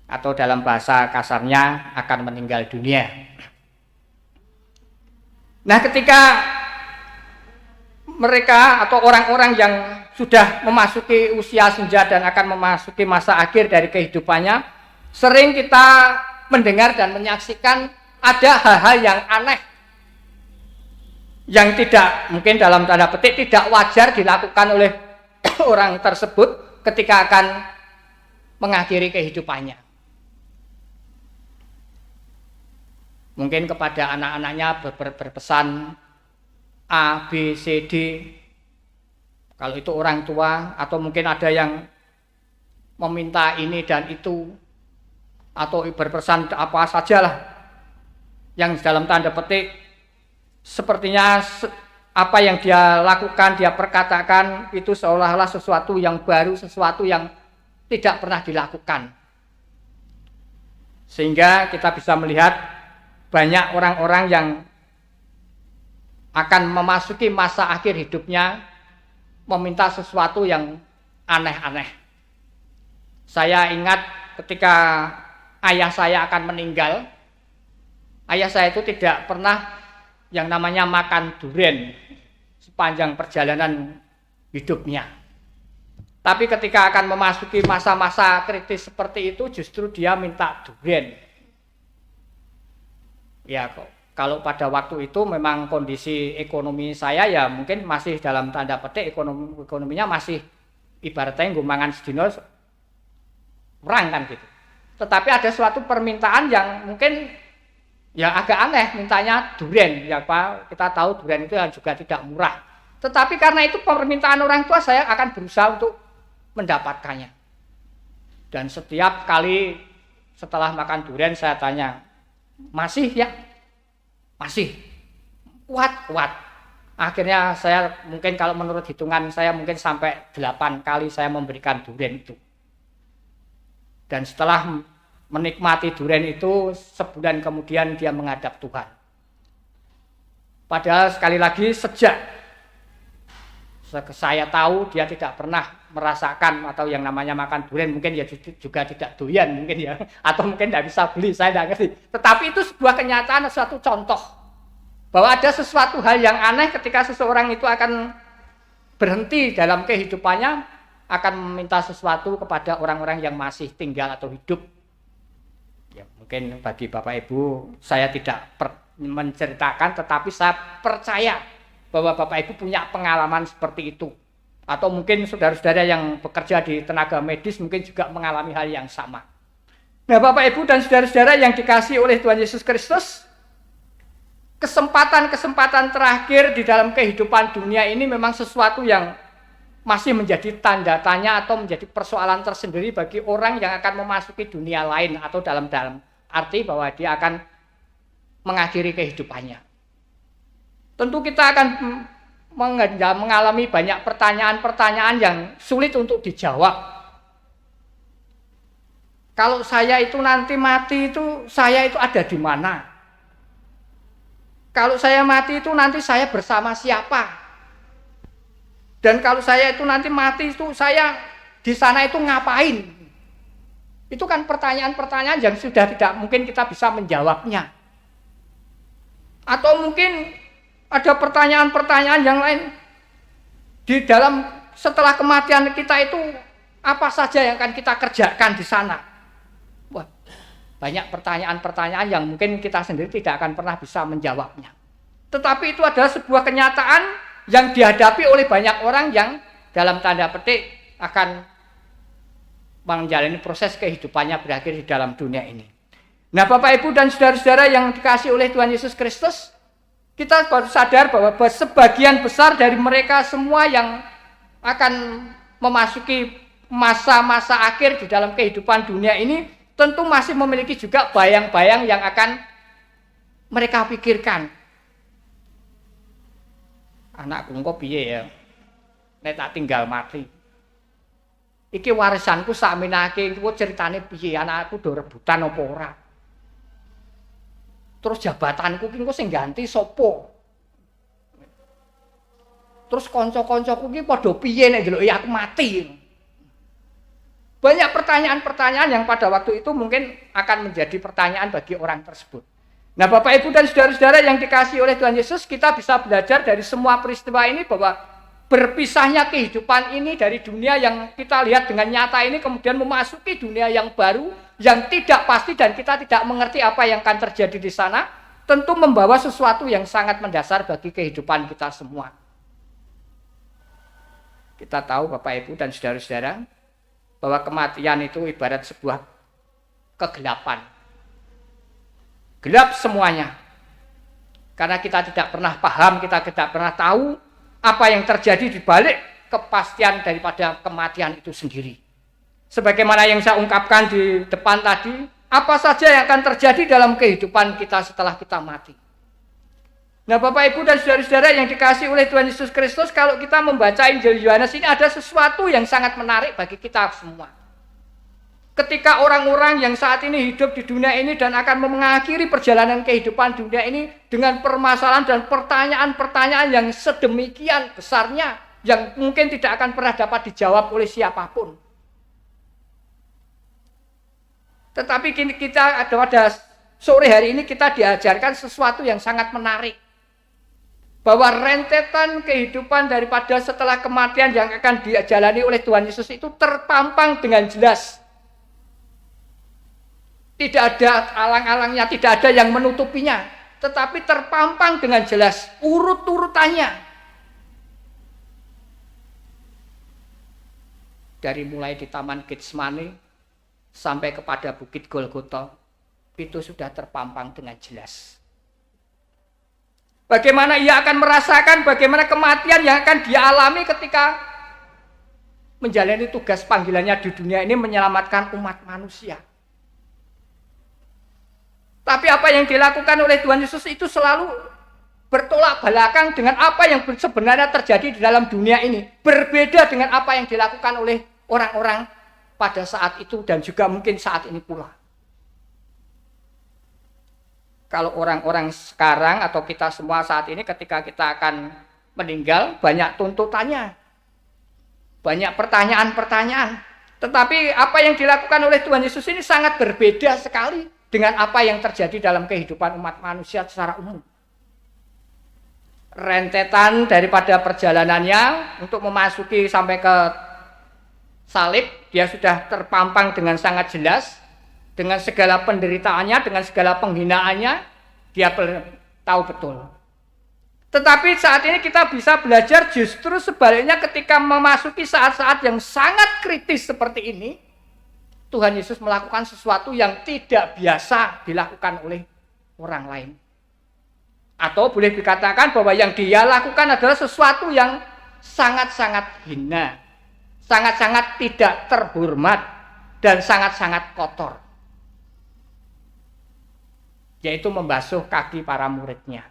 atau dalam bahasa kasarnya akan meninggal dunia. Nah, ketika mereka atau orang-orang yang sudah memasuki usia senja dan akan memasuki masa akhir dari kehidupannya, sering kita mendengar dan menyaksikan ada hal-hal yang aneh, yang tidak, mungkin dalam tanda petik, tidak wajar dilakukan oleh orang tersebut ketika akan mengakhiri kehidupannya. Mungkin kepada anak-anaknya berpesan A, B, C, D, kalau itu orang tua, atau mungkin ada yang meminta ini dan itu, atau berpesan apa sajalah yang dalam tanda petik sepertinya apa yang dia lakukan, dia perkatakan itu seolah-olah sesuatu yang baru, sesuatu yang tidak pernah dilakukan. Sehingga kita bisa melihat banyak orang-orang yang akan memasuki masa akhir hidupnya meminta sesuatu yang aneh-aneh. Saya ingat ketika ayah saya akan meninggal, ayah saya itu tidak pernah yang namanya makan durian sepanjang perjalanan hidupnya. Tapi ketika akan memasuki masa-masa kritis seperti itu, justru dia minta durian. Ya, kalau pada waktu itu memang kondisi ekonomi saya ya mungkin masih dalam tanda petik ekonominya masih ibaratnya ngumbangan sedino kurang kan gitu. Tetapi ada suatu permintaan yang mungkin ya agak aneh, mintanya durian. Ya Pak, kita tahu durian itu juga tidak murah. Tetapi karena itu permintaan orang tua, saya akan berusaha untuk mendapatkannya. Dan setiap kali setelah makan durian saya tanya, masih ya? Masih kuat. Akhirnya saya mungkin kalau menurut hitungan saya mungkin sampai 8 kali saya memberikan durian itu. Dan setelah menikmati durian itu, sebulan kemudian dia menghadap Tuhan. Padahal sekali lagi sejak saya tahu dia tidak pernah merasakan atau yang namanya makan durian, mungkin ya juga tidak doyan mungkin ya, atau mungkin tidak bisa beli, saya tidak ngerti. Tetapi itu sebuah kenyataan, suatu contoh bahwa ada sesuatu hal yang aneh ketika seseorang itu akan berhenti dalam kehidupannya, akan meminta sesuatu kepada orang-orang yang masih tinggal atau hidup. Ya, mungkin bagi Bapak Ibu saya tidak menceritakan, tetapi saya percaya bahwa Bapak Ibu punya pengalaman seperti itu. Atau mungkin saudara-saudara yang bekerja di tenaga medis mungkin juga mengalami hal yang sama. Nah, Bapak Ibu dan saudara-saudara yang dikasihi oleh Tuhan Yesus Kristus, kesempatan-kesempatan terakhir di dalam kehidupan dunia ini memang sesuatu yang masih menjadi tanda tanya atau menjadi persoalan tersendiri bagi orang yang akan memasuki dunia lain, atau dalam arti bahwa dia akan mengakhiri kehidupannya. Tentu kita akan mengalami banyak pertanyaan-pertanyaan yang sulit untuk dijawab. Kalau saya itu nanti mati itu, saya itu ada di mana? Kalau saya mati itu nanti saya bersama siapa? Dan kalau saya itu nanti mati itu saya di sana itu ngapain? Itu kan pertanyaan-pertanyaan yang sudah tidak mungkin kita bisa menjawabnya. Atau mungkin ada pertanyaan-pertanyaan yang lain di dalam setelah kematian kita itu apa saja yang akan kita kerjakan di sana. Wah, banyak pertanyaan-pertanyaan yang mungkin kita sendiri tidak akan pernah bisa menjawabnya. Tetapi itu adalah sebuah kenyataan yang dihadapi oleh banyak orang yang dalam tanda petik akan menjalani proses kehidupannya berakhir di dalam dunia ini. Nah, Bapak Ibu dan saudara-saudara yang dikasihi oleh Tuhan Yesus Kristus, kita baru sadar bahwa sebagian besar dari mereka semua yang akan memasuki masa-masa akhir di dalam kehidupan dunia ini tentu masih memiliki juga bayang-bayang yang akan mereka pikirkan. Anakku engko piye ya? Nek tak tinggal mati. Iki warisanku sakmenake, engko ceritane piye, anakku do rebutan apa ora. Terus jabatanku ki engko sing ganti sapa? Terus kanca-kancaku ki padha piye nek ndeloki aku mati. Banyak pertanyaan-pertanyaan yang pada waktu itu mungkin akan menjadi pertanyaan bagi orang tersebut. Nah, Bapak Ibu dan saudara-saudara yang dikasihi oleh Tuhan Yesus, kita bisa belajar dari semua peristiwa ini bahwa berpisahnya kehidupan ini dari dunia yang kita lihat dengan nyata ini kemudian memasuki dunia yang baru, yang tidak pasti dan kita tidak mengerti apa yang akan terjadi di sana, tentu membawa sesuatu yang sangat mendasar bagi kehidupan kita semua. Kita tahu Bapak Ibu dan saudara-saudara bahwa kematian itu ibarat sebuah kegelapan. Gelap semuanya. Karena kita tidak pernah paham, kita tidak pernah tahu apa yang terjadi di balik kepastian daripada kematian itu sendiri. Sebagaimana yang saya ungkapkan di depan tadi, apa saja yang akan terjadi dalam kehidupan kita setelah kita mati. Nah, Bapak Ibu dan saudara-saudara yang dikasihi oleh Tuhan Yesus Kristus, kalau kita membaca Injil Yohanes ini ada sesuatu yang sangat menarik bagi kita semua. Ketika orang-orang yang saat ini hidup di dunia ini dan akan mengakhiri perjalanan kehidupan dunia ini dengan permasalahan dan pertanyaan-pertanyaan yang sedemikian besarnya, yang mungkin tidak akan pernah dapat dijawab oleh siapapun. Tetapi kita pada sore hari ini kita diajarkan sesuatu yang sangat menarik. Bahwa rentetan kehidupan daripada setelah kematian yang akan dijalani oleh Tuhan Yesus itu terpampang dengan jelas. Tidak ada alang-alangnya, tidak ada yang menutupinya. Tetapi terpampang dengan jelas urut-urutannya. Dari mulai di Taman Getsemani sampai kepada Bukit Golgota, itu sudah terpampang dengan jelas. Bagaimana ia akan merasakan bagaimana kematian yang akan dialami ketika menjalani tugas panggilannya di dunia ini menyelamatkan umat manusia. Tapi apa yang dilakukan oleh Tuhan Yesus itu selalu bertolak belakang dengan apa yang sebenarnya terjadi di dalam dunia ini. Berbeda dengan apa yang dilakukan oleh orang-orang pada saat itu dan juga mungkin saat ini pula. Kalau orang-orang sekarang atau kita semua saat ini ketika kita akan meninggal, banyak tuntutannya. Banyak pertanyaan-pertanyaan. Tetapi apa yang dilakukan oleh Tuhan Yesus ini sangat berbeda sekali dengan apa yang terjadi dalam kehidupan umat manusia secara umum. Rentetan daripada perjalanannya untuk memasuki sampai ke salib, dia sudah terpampang dengan sangat jelas. Dengan segala penderitaannya, dengan segala penghinaannya, dia tahu betul. Tetapi saat ini kita bisa belajar justru sebaliknya ketika memasuki saat-saat yang sangat kritis seperti ini, Tuhan Yesus melakukan sesuatu yang tidak biasa dilakukan oleh orang lain. Atau boleh dikatakan bahwa yang dia lakukan adalah sesuatu yang sangat-sangat hina, sangat-sangat tidak terhormat, dan sangat-sangat kotor. Yaitu membasuh kaki para muridnya.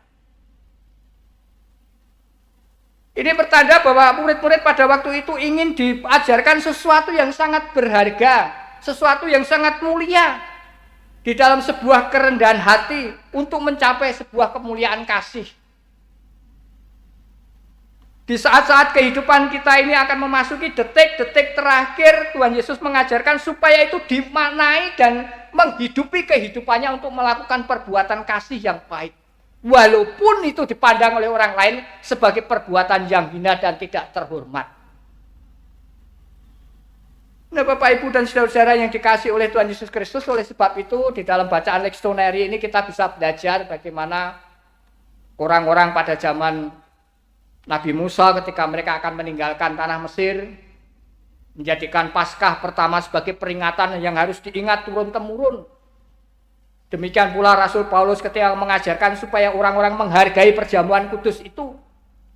Ini bertanda bahwa murid-murid pada waktu itu ingin diajarkan sesuatu yang sangat berharga, sesuatu yang sangat mulia di dalam sebuah kerendahan hati untuk mencapai sebuah kemuliaan kasih. Di saat-saat kehidupan kita ini akan memasuki detik-detik terakhir, Tuhan Yesus mengajarkan supaya itu dimaknai dan menghidupi kehidupannya untuk melakukan perbuatan kasih yang baik. Walaupun itu dipandang oleh orang lain sebagai perbuatan yang hina dan tidak terhormat. Nah, Bapak Ibu dan saudara-saudara yang dikasihi oleh Tuhan Yesus Kristus, oleh sebab itu di dalam bacaan leksioneri ini kita bisa belajar bagaimana orang-orang pada zaman Nabi Musa ketika mereka akan meninggalkan tanah Mesir, menjadikan Paskah pertama sebagai peringatan yang harus diingat turun-temurun. Demikian pula Rasul Paulus ketika mengajarkan supaya orang-orang menghargai perjamuan kudus itu.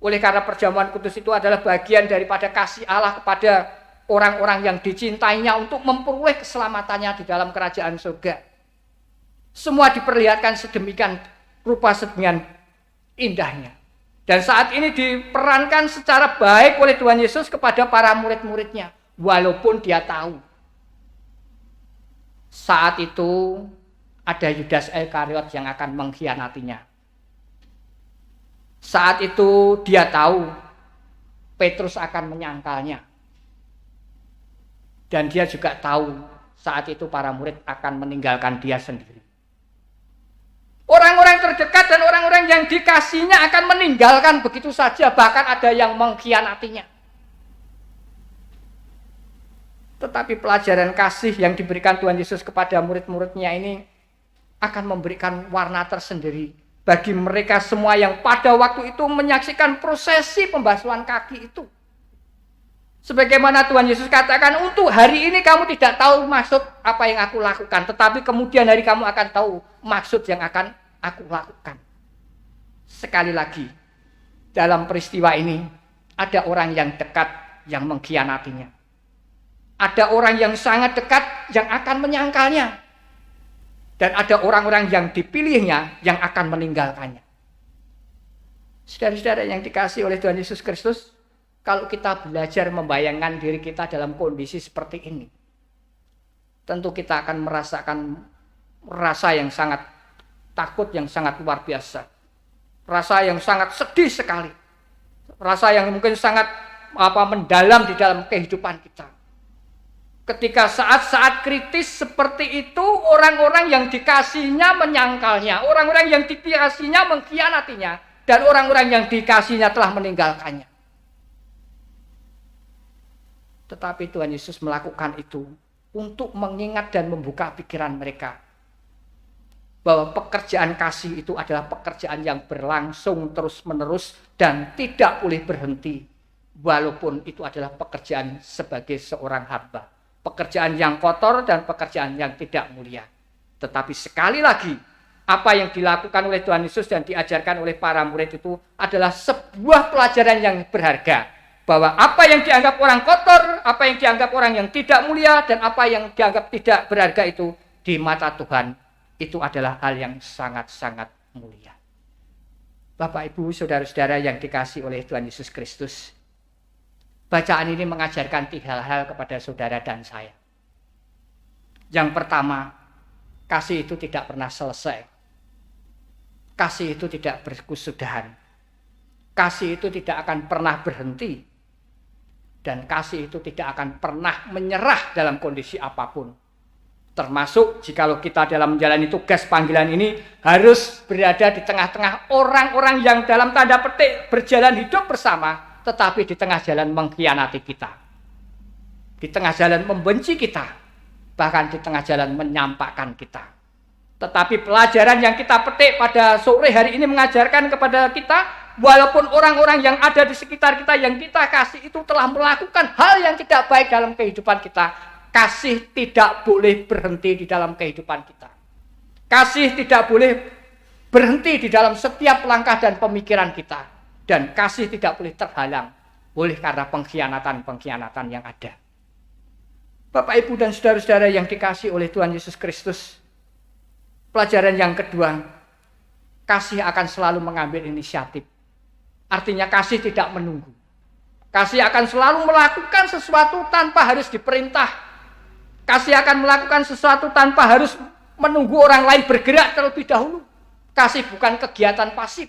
Oleh karena perjamuan kudus itu adalah bagian daripada kasih Allah kepada orang-orang yang dicintainya untuk memperoleh keselamatannya di dalam kerajaan surga. Semua diperlihatkan sedemikian rupa sedemikian indahnya. Dan saat ini diperankan secara baik oleh Tuhan Yesus kepada para murid-muridnya. Walaupun dia tahu saat itu ada Yudas Iskariot yang akan mengkhianatinya. Saat itu dia tahu Petrus akan menyangkalnya. Dan dia juga tahu saat itu para murid akan meninggalkan dia sendiri. Orang-orang terdekat dan orang-orang yang dikasihnya akan meninggalkan begitu saja, bahkan ada yang mengkhianatinya. Tetapi pelajaran kasih yang diberikan Tuhan Yesus kepada murid-muridnya ini akan memberikan warna tersendiri bagi mereka semua yang pada waktu itu menyaksikan prosesi pembasuhan kaki itu. Sebagaimana Tuhan Yesus katakan, untuk hari ini kamu tidak tahu maksud apa yang aku lakukan, tetapi kemudian hari kamu akan tahu maksud yang akan aku lakukan. Sekali lagi, dalam peristiwa ini ada orang yang dekat yang mengkhianatinya. Ada orang yang sangat dekat yang akan menyangkalnya. Dan ada orang-orang yang dipilihnya yang akan meninggalkannya. Saudara-saudara yang dikasihi oleh Tuhan Yesus Kristus, kalau kita belajar membayangkan diri kita dalam kondisi seperti ini, tentu kita akan merasakan rasa yang sangat takut, yang sangat luar biasa. Rasa yang sangat sedih sekali. Rasa yang mungkin sangat mendalam di dalam kehidupan kita. Ketika saat-saat kritis seperti itu, orang-orang yang dikasihnya menyangkalnya, orang-orang yang dikasihnya mengkhianatinya, dan orang-orang yang dikasihnya telah meninggalkannya. Tetapi Tuhan Yesus melakukan itu untuk mengingat dan membuka pikiran mereka bahwa pekerjaan kasih itu adalah pekerjaan yang berlangsung terus-menerus dan tidak boleh berhenti, walaupun itu adalah pekerjaan sebagai seorang hamba. Pekerjaan yang kotor dan pekerjaan yang tidak mulia. Tetapi sekali lagi, apa yang dilakukan oleh Tuhan Yesus dan diajarkan oleh para murid itu adalah sebuah pelajaran yang berharga. Bahwa apa yang dianggap orang kotor, apa yang dianggap orang yang tidak mulia, dan apa yang dianggap tidak berharga itu di mata Tuhan, itu adalah hal yang sangat-sangat mulia. Bapak, Ibu, saudara-saudara yang dikasihi oleh Tuhan Yesus Kristus, bacaan ini mengajarkan 3 hal kepada saudara dan saya. Yang pertama, kasih itu tidak pernah selesai. Kasih itu tidak berkesudahan. Kasih itu tidak akan pernah berhenti. Dan kasih itu tidak akan pernah menyerah dalam kondisi apapun. Termasuk jikalau kita dalam menjalani tugas panggilan ini harus berada di tengah-tengah orang-orang yang dalam tanda petik berjalan hidup bersama, tetapi di tengah jalan mengkhianati kita. Di tengah jalan membenci kita. Bahkan di tengah jalan menyampakkan kita. Tetapi pelajaran yang kita petik pada sore hari ini mengajarkan kepada kita, walaupun orang-orang yang ada di sekitar kita yang kita kasih itu telah melakukan hal yang tidak baik dalam kehidupan kita, kasih tidak boleh berhenti di dalam kehidupan kita. Kasih tidak boleh berhenti di dalam setiap langkah dan pemikiran kita. Dan kasih tidak boleh terhalang oleh karena pengkhianatan-pengkhianatan yang ada. Bapak, Ibu, dan saudara-saudara yang dikasihi oleh Tuhan Yesus Kristus, pelajaran yang kedua, kasih akan selalu mengambil inisiatif. Artinya kasih tidak menunggu. Kasih akan selalu melakukan sesuatu tanpa harus diperintah. Kasih akan melakukan sesuatu tanpa harus menunggu orang lain bergerak terlebih dahulu. Kasih bukan kegiatan pasif,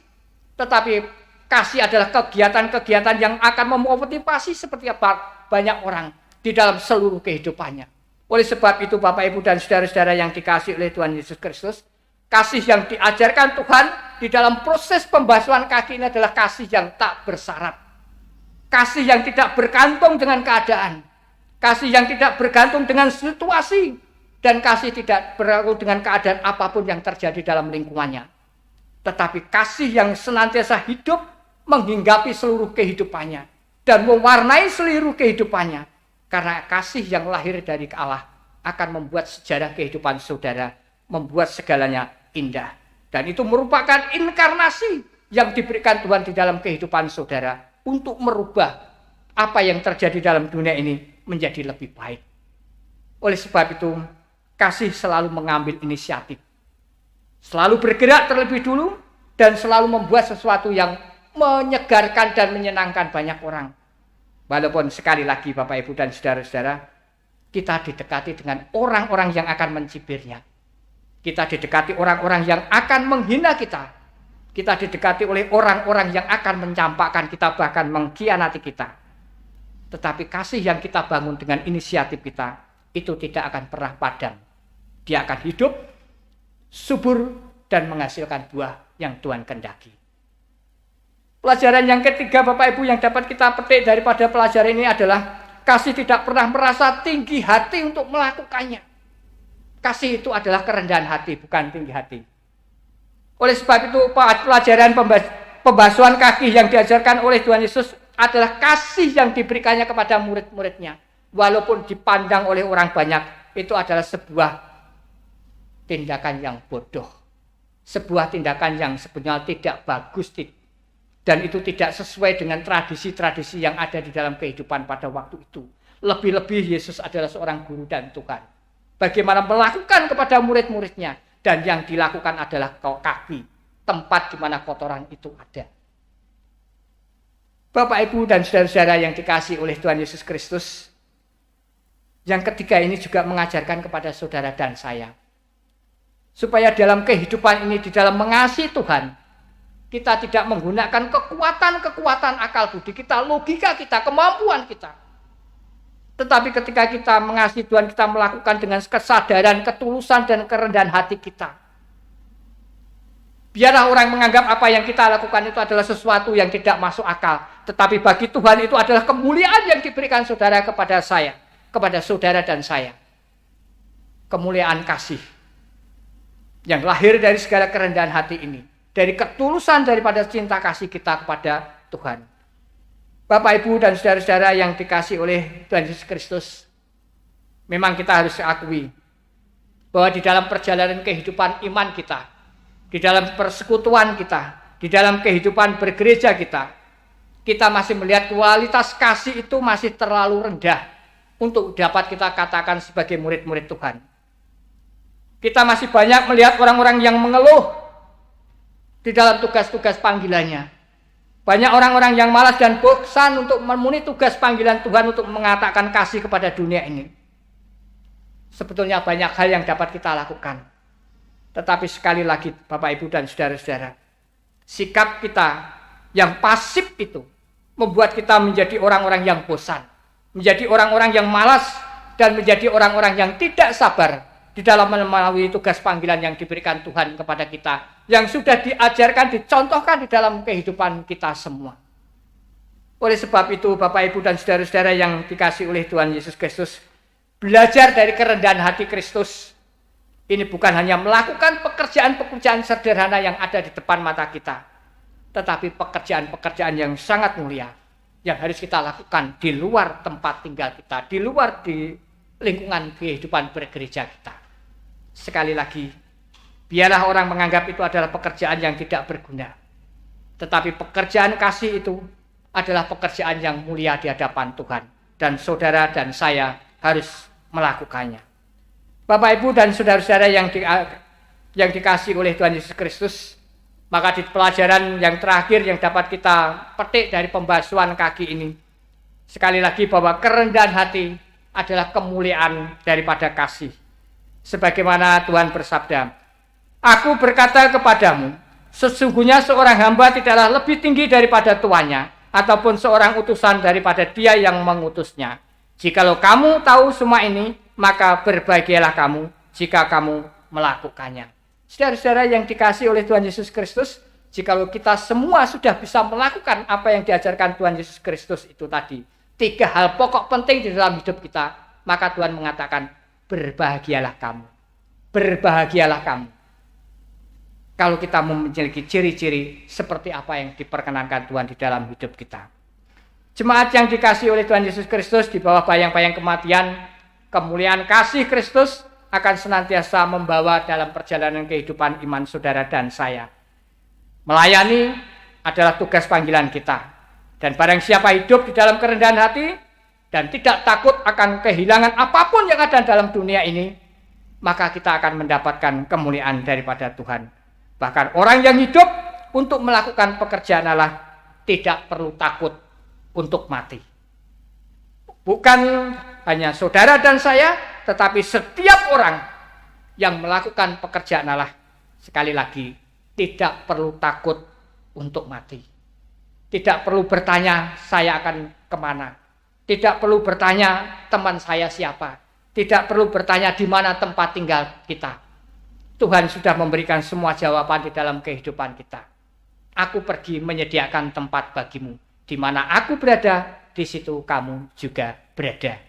tetapi kasih adalah kegiatan-kegiatan yang akan memotivasi seperti apa banyak orang di dalam seluruh kehidupannya. Oleh sebab itu, Bapak, Ibu, dan saudara-saudara yang dikasihi oleh Tuhan Yesus Kristus, kasih yang diajarkan Tuhan di dalam proses pembasuhan kaki ini adalah kasih yang tak bersyarat. Kasih yang tidak bergantung dengan keadaan. Kasih yang tidak bergantung dengan situasi. Dan kasih tidak bergantung dengan keadaan apapun yang terjadi dalam lingkungannya. Tetapi kasih yang senantiasa hidup menghinggapi seluruh kehidupannya dan mewarnai seluruh kehidupannya, karena kasih yang lahir dari Allah akan membuat sejarah kehidupan saudara, membuat segalanya indah, dan itu merupakan inkarnasi yang diberikan Tuhan di dalam kehidupan saudara untuk merubah apa yang terjadi dalam dunia ini menjadi lebih baik. Oleh sebab itu, kasih selalu mengambil inisiatif, selalu bergerak terlebih dulu, dan selalu membuat sesuatu yang menyegarkan dan menyenangkan banyak orang. Walaupun sekali lagi Bapak Ibu dan saudara-saudara, kita didekati dengan orang-orang yang akan mencibirnya. Kita didekati orang-orang yang akan menghina kita. Kita didekati oleh orang-orang yang akan mencampakkan kita, bahkan mengkhianati kita. Tetapi kasih yang kita bangun dengan inisiatif kita, itu tidak akan pernah padam. Dia akan hidup, subur, dan menghasilkan buah yang Tuhan kehendaki. Pelajaran yang ketiga Bapak Ibu yang dapat kita petik daripada pelajaran ini adalah kasih tidak pernah merasa tinggi hati untuk melakukannya. Kasih itu adalah kerendahan hati, bukan tinggi hati. Oleh sebab itu pelajaran pembasuhan kaki yang diajarkan oleh Tuhan Yesus adalah kasih yang diberikannya kepada murid-muridnya. Walaupun dipandang oleh orang banyak, itu adalah sebuah tindakan yang bodoh. Sebuah tindakan yang sebenarnya tidak bagus, dan itu tidak sesuai dengan tradisi-tradisi yang ada di dalam kehidupan pada waktu itu. Lebih-lebih Yesus adalah seorang guru dan Tuhan. Bagaimana melakukan kepada murid-muridnya, dan yang dilakukan adalah kaki, tempat di mana kotoran itu ada. Bapak, Ibu, dan saudara-saudara yang dikasihi oleh Tuhan Yesus Kristus, yang ketiga ini juga mengajarkan kepada saudara dan saya, supaya dalam kehidupan ini, di dalam mengasihi Tuhan, kita tidak menggunakan kekuatan akal budi kita, logika kita, kemampuan kita. Tetapi ketika kita mengasihi Tuhan, kita melakukan dengan kesadaran, ketulusan, dan kerendahan hati kita. Biarlah orang menganggap apa yang kita lakukan itu adalah sesuatu yang tidak masuk akal. Tetapi bagi Tuhan itu adalah kemuliaan yang diberikan saudara kepada saya, kepada saudara dan saya. Kemuliaan kasih yang lahir dari segala kerendahan hati ini. Dari ketulusan daripada cinta kasih kita kepada Tuhan. Bapak, Ibu, dan saudara-saudara yang dikasihi oleh Tuhan Yesus Kristus, memang kita harus akui bahwa di dalam perjalanan kehidupan iman kita, di dalam persekutuan kita, di dalam kehidupan bergereja kita, kita masih melihat kualitas kasih itu masih terlalu rendah untuk dapat kita katakan sebagai murid-murid Tuhan. Kita masih banyak melihat orang-orang yang mengeluh di dalam tugas-tugas panggilannya. Banyak orang-orang yang malas dan bosan untuk memenuhi tugas panggilan Tuhan untuk mengatakan kasih kepada dunia ini. Sebetulnya banyak hal yang dapat kita lakukan. Tetapi sekali lagi Bapak, Ibu, dan saudara-saudara, sikap kita yang pasif itu membuat kita menjadi orang-orang yang bosan, menjadi orang-orang yang malas, dan menjadi orang-orang yang tidak sabar di dalam melalui tugas panggilan yang diberikan Tuhan kepada kita, yang sudah diajarkan, dicontohkan di dalam kehidupan kita semua. Oleh sebab itu Bapak, Ibu, dan saudara-saudara yang dikasihi oleh Tuhan Yesus Kristus, belajar dari kerendahan hati Kristus. Ini bukan hanya melakukan pekerjaan-pekerjaan sederhana yang ada di depan mata kita, tetapi pekerjaan-pekerjaan yang sangat mulia yang harus kita lakukan di luar tempat tinggal kita, di luar di lingkungan kehidupan bergereja kita. Sekali lagi, biarlah orang menganggap itu adalah pekerjaan yang tidak berguna. Tetapi pekerjaan kasih itu adalah pekerjaan yang mulia di hadapan Tuhan. Dan saudara dan saya harus melakukannya. Bapak, Ibu, dan saudara-saudara yang dikasihi oleh Tuhan Yesus Kristus, maka di pelajaran yang terakhir yang dapat kita petik dari pembasuhan kaki ini, sekali lagi bahwa kerendahan hati adalah kemuliaan daripada kasih. Sebagaimana Tuhan bersabda, "Aku berkata kepadamu, sesungguhnya seorang hamba tidaklah lebih tinggi daripada tuannya, ataupun seorang utusan daripada dia yang mengutusnya. Jikalau kamu tahu semua ini, maka berbahagialah kamu jika kamu melakukannya." Saudara-saudara yang dikasihi oleh Tuhan Yesus Kristus, jikalau kita semua sudah bisa melakukan apa yang diajarkan Tuhan Yesus Kristus itu tadi, 3 hal pokok penting di dalam hidup kita, maka Tuhan mengatakan, berbahagialah kamu. Berbahagialah kamu. Kalau kita memiliki ciri-ciri seperti apa yang diperkenankan Tuhan di dalam hidup kita. Jemaat yang dikasihi oleh Tuhan Yesus Kristus, di bawah bayang-bayang kematian, kemuliaan kasih Kristus akan senantiasa membawa dalam perjalanan kehidupan iman saudara dan saya. Melayani adalah tugas panggilan kita. Dan barang siapa hidup di dalam kerendahan hati dan tidak takut akan kehilangan apapun yang ada dalam dunia ini, maka kita akan mendapatkan kemuliaan daripada Tuhan. Bahkan orang yang hidup untuk melakukan pekerjaan Allah tidak perlu takut untuk mati. Bukan hanya saudara dan saya, tetapi setiap orang yang melakukan pekerjaan Allah, sekali lagi, tidak perlu takut untuk mati. Tidak perlu bertanya saya akan kemana. Tidak perlu bertanya teman saya siapa. Tidak perlu bertanya di mana tempat tinggal kita. Tuhan sudah memberikan semua jawaban di dalam kehidupan kita. Aku pergi menyediakan tempat bagimu. Di mana aku berada, di situ kamu juga berada.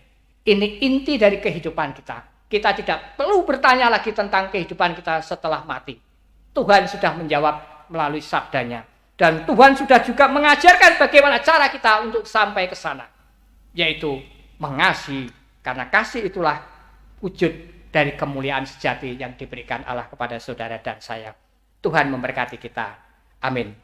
Ini inti dari kehidupan kita. Kita tidak perlu bertanya lagi tentang kehidupan kita setelah mati. Tuhan sudah menjawab melalui sabdanya. Dan Tuhan sudah juga mengajarkan bagaimana cara kita untuk sampai ke sana. Yaitu mengasihi. Karena kasih itulah wujud dari kemuliaan sejati yang diberikan Allah kepada saudara dan saya. Tuhan memberkati kita. Amin.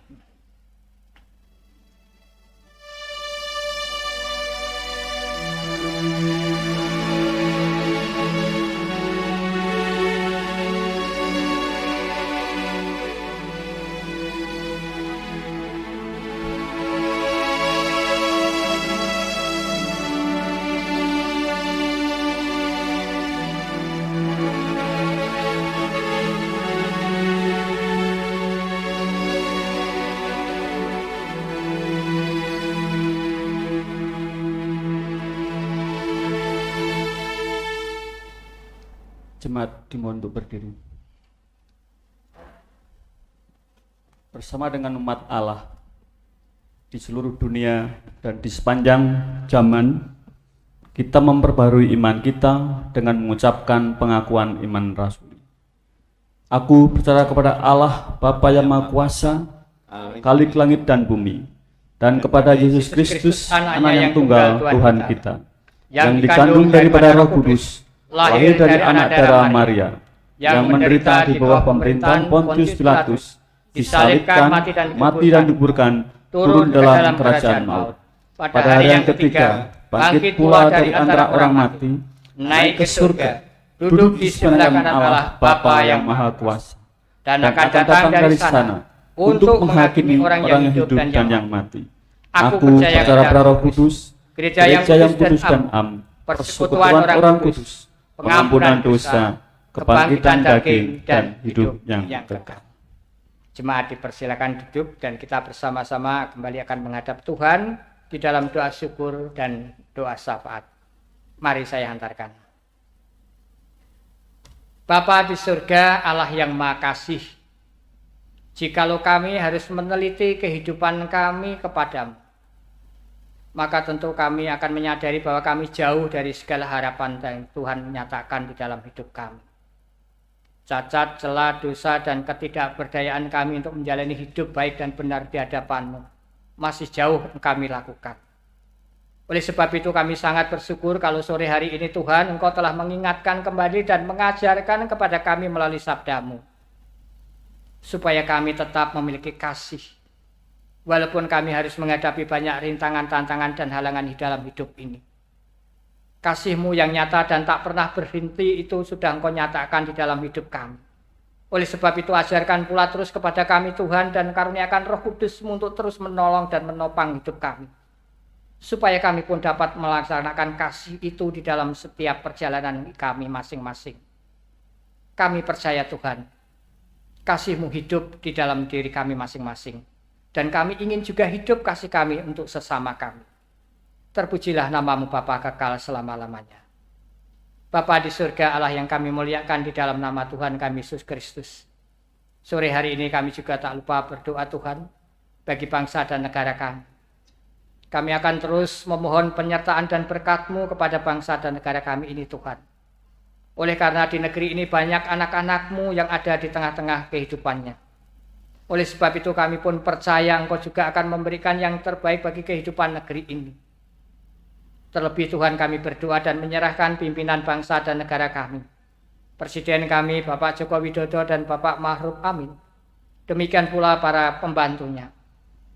Jemaat dimohon untuk berdiri. Bersama dengan umat Allah di seluruh dunia dan di sepanjang zaman, kita memperbarui iman kita dengan mengucapkan pengakuan iman rasuli. Aku percaya kepada Allah Bapa yang Maha Kuasa, Khalik langit dan bumi, dan kepada Yesus Kristus, Anak yang tunggal Tuhan kita, yang dikandung daripada Roh Kudus, lahir dari anak darah Maria, yang menderita di bawah pemerintahan Pontius Pilatus, disalibkan, mati dan dikuburkan, turun dalam kerajaan maut. Pada hari yang ketiga, bangkit pula dari antara orang mati, naik ke surga, duduk di sebelah kanan Allah Bapa yang Maha Kuasa, dan akan datang dari sana untuk menghakimi orang yang hidup dan yang mati. Aku percaya pada Roh Kudus, gereja yang kudus dan am, persekutuan orang kudus, pengampunan dosa, kebangkitan daging, dan hidup yang kekal.
Jemaat dipersilakan duduk dan kita bersama-sama kembali akan menghadap Tuhan di dalam doa syukur dan doa syafaat. Mari saya hantarkan. Bapa di surga, Allah yang Maha Kasih, jikalau kami harus meneliti kehidupan kami kepadamu, maka tentu kami akan menyadari bahwa kami jauh dari segala harapan yang Tuhan nyatakan di dalam hidup kami. Cacat, celah, dosa, dan ketidakberdayaan kami untuk menjalani hidup baik dan benar di hadapan-Mu masih jauh kami lakukan. Oleh sebab itu kami sangat bersyukur kalau sore hari ini Tuhan Engkau telah mengingatkan kembali dan mengajarkan kepada kami melalui sabda-Mu, supaya kami tetap memiliki kasih. Walaupun kami harus menghadapi banyak rintangan, tantangan, dan halangan di dalam hidup ini. Kasih-Mu yang nyata dan tak pernah berhenti itu sudah Engkau nyatakan di dalam hidup kami. Oleh sebab itu ajarkan pula terus kepada kami Tuhan dan karuniakan Roh Kudus-Mu untuk terus menolong dan menopang hidup kami. Supaya kami pun dapat melaksanakan kasih itu di dalam setiap perjalanan kami masing-masing. Kami percaya Tuhan, kasih-Mu hidup di dalam diri kami masing-masing. Dan kami ingin juga hidup kasih kami untuk sesama kami. Terpujilah nama-Mu Bapa kekal selama-lamanya. Bapa di surga, Allah yang kami muliakan di dalam nama Tuhan kami Yesus Kristus. Sore hari ini kami juga tak lupa berdoa Tuhan bagi bangsa dan negara kami. Kami akan terus memohon penyertaan dan berkat-Mu kepada bangsa dan negara kami ini Tuhan. Oleh karena di negeri ini banyak anak-anak-Mu yang ada di tengah-tengah kehidupannya. Oleh sebab itu kami pun percaya Engkau juga akan memberikan yang terbaik bagi kehidupan negeri ini. Terlebih Tuhan kami berdoa dan menyerahkan pimpinan bangsa dan negara kami. Presiden kami Bapak Joko Widodo dan Bapak Ma'ruf Amin. Demikian pula para pembantunya,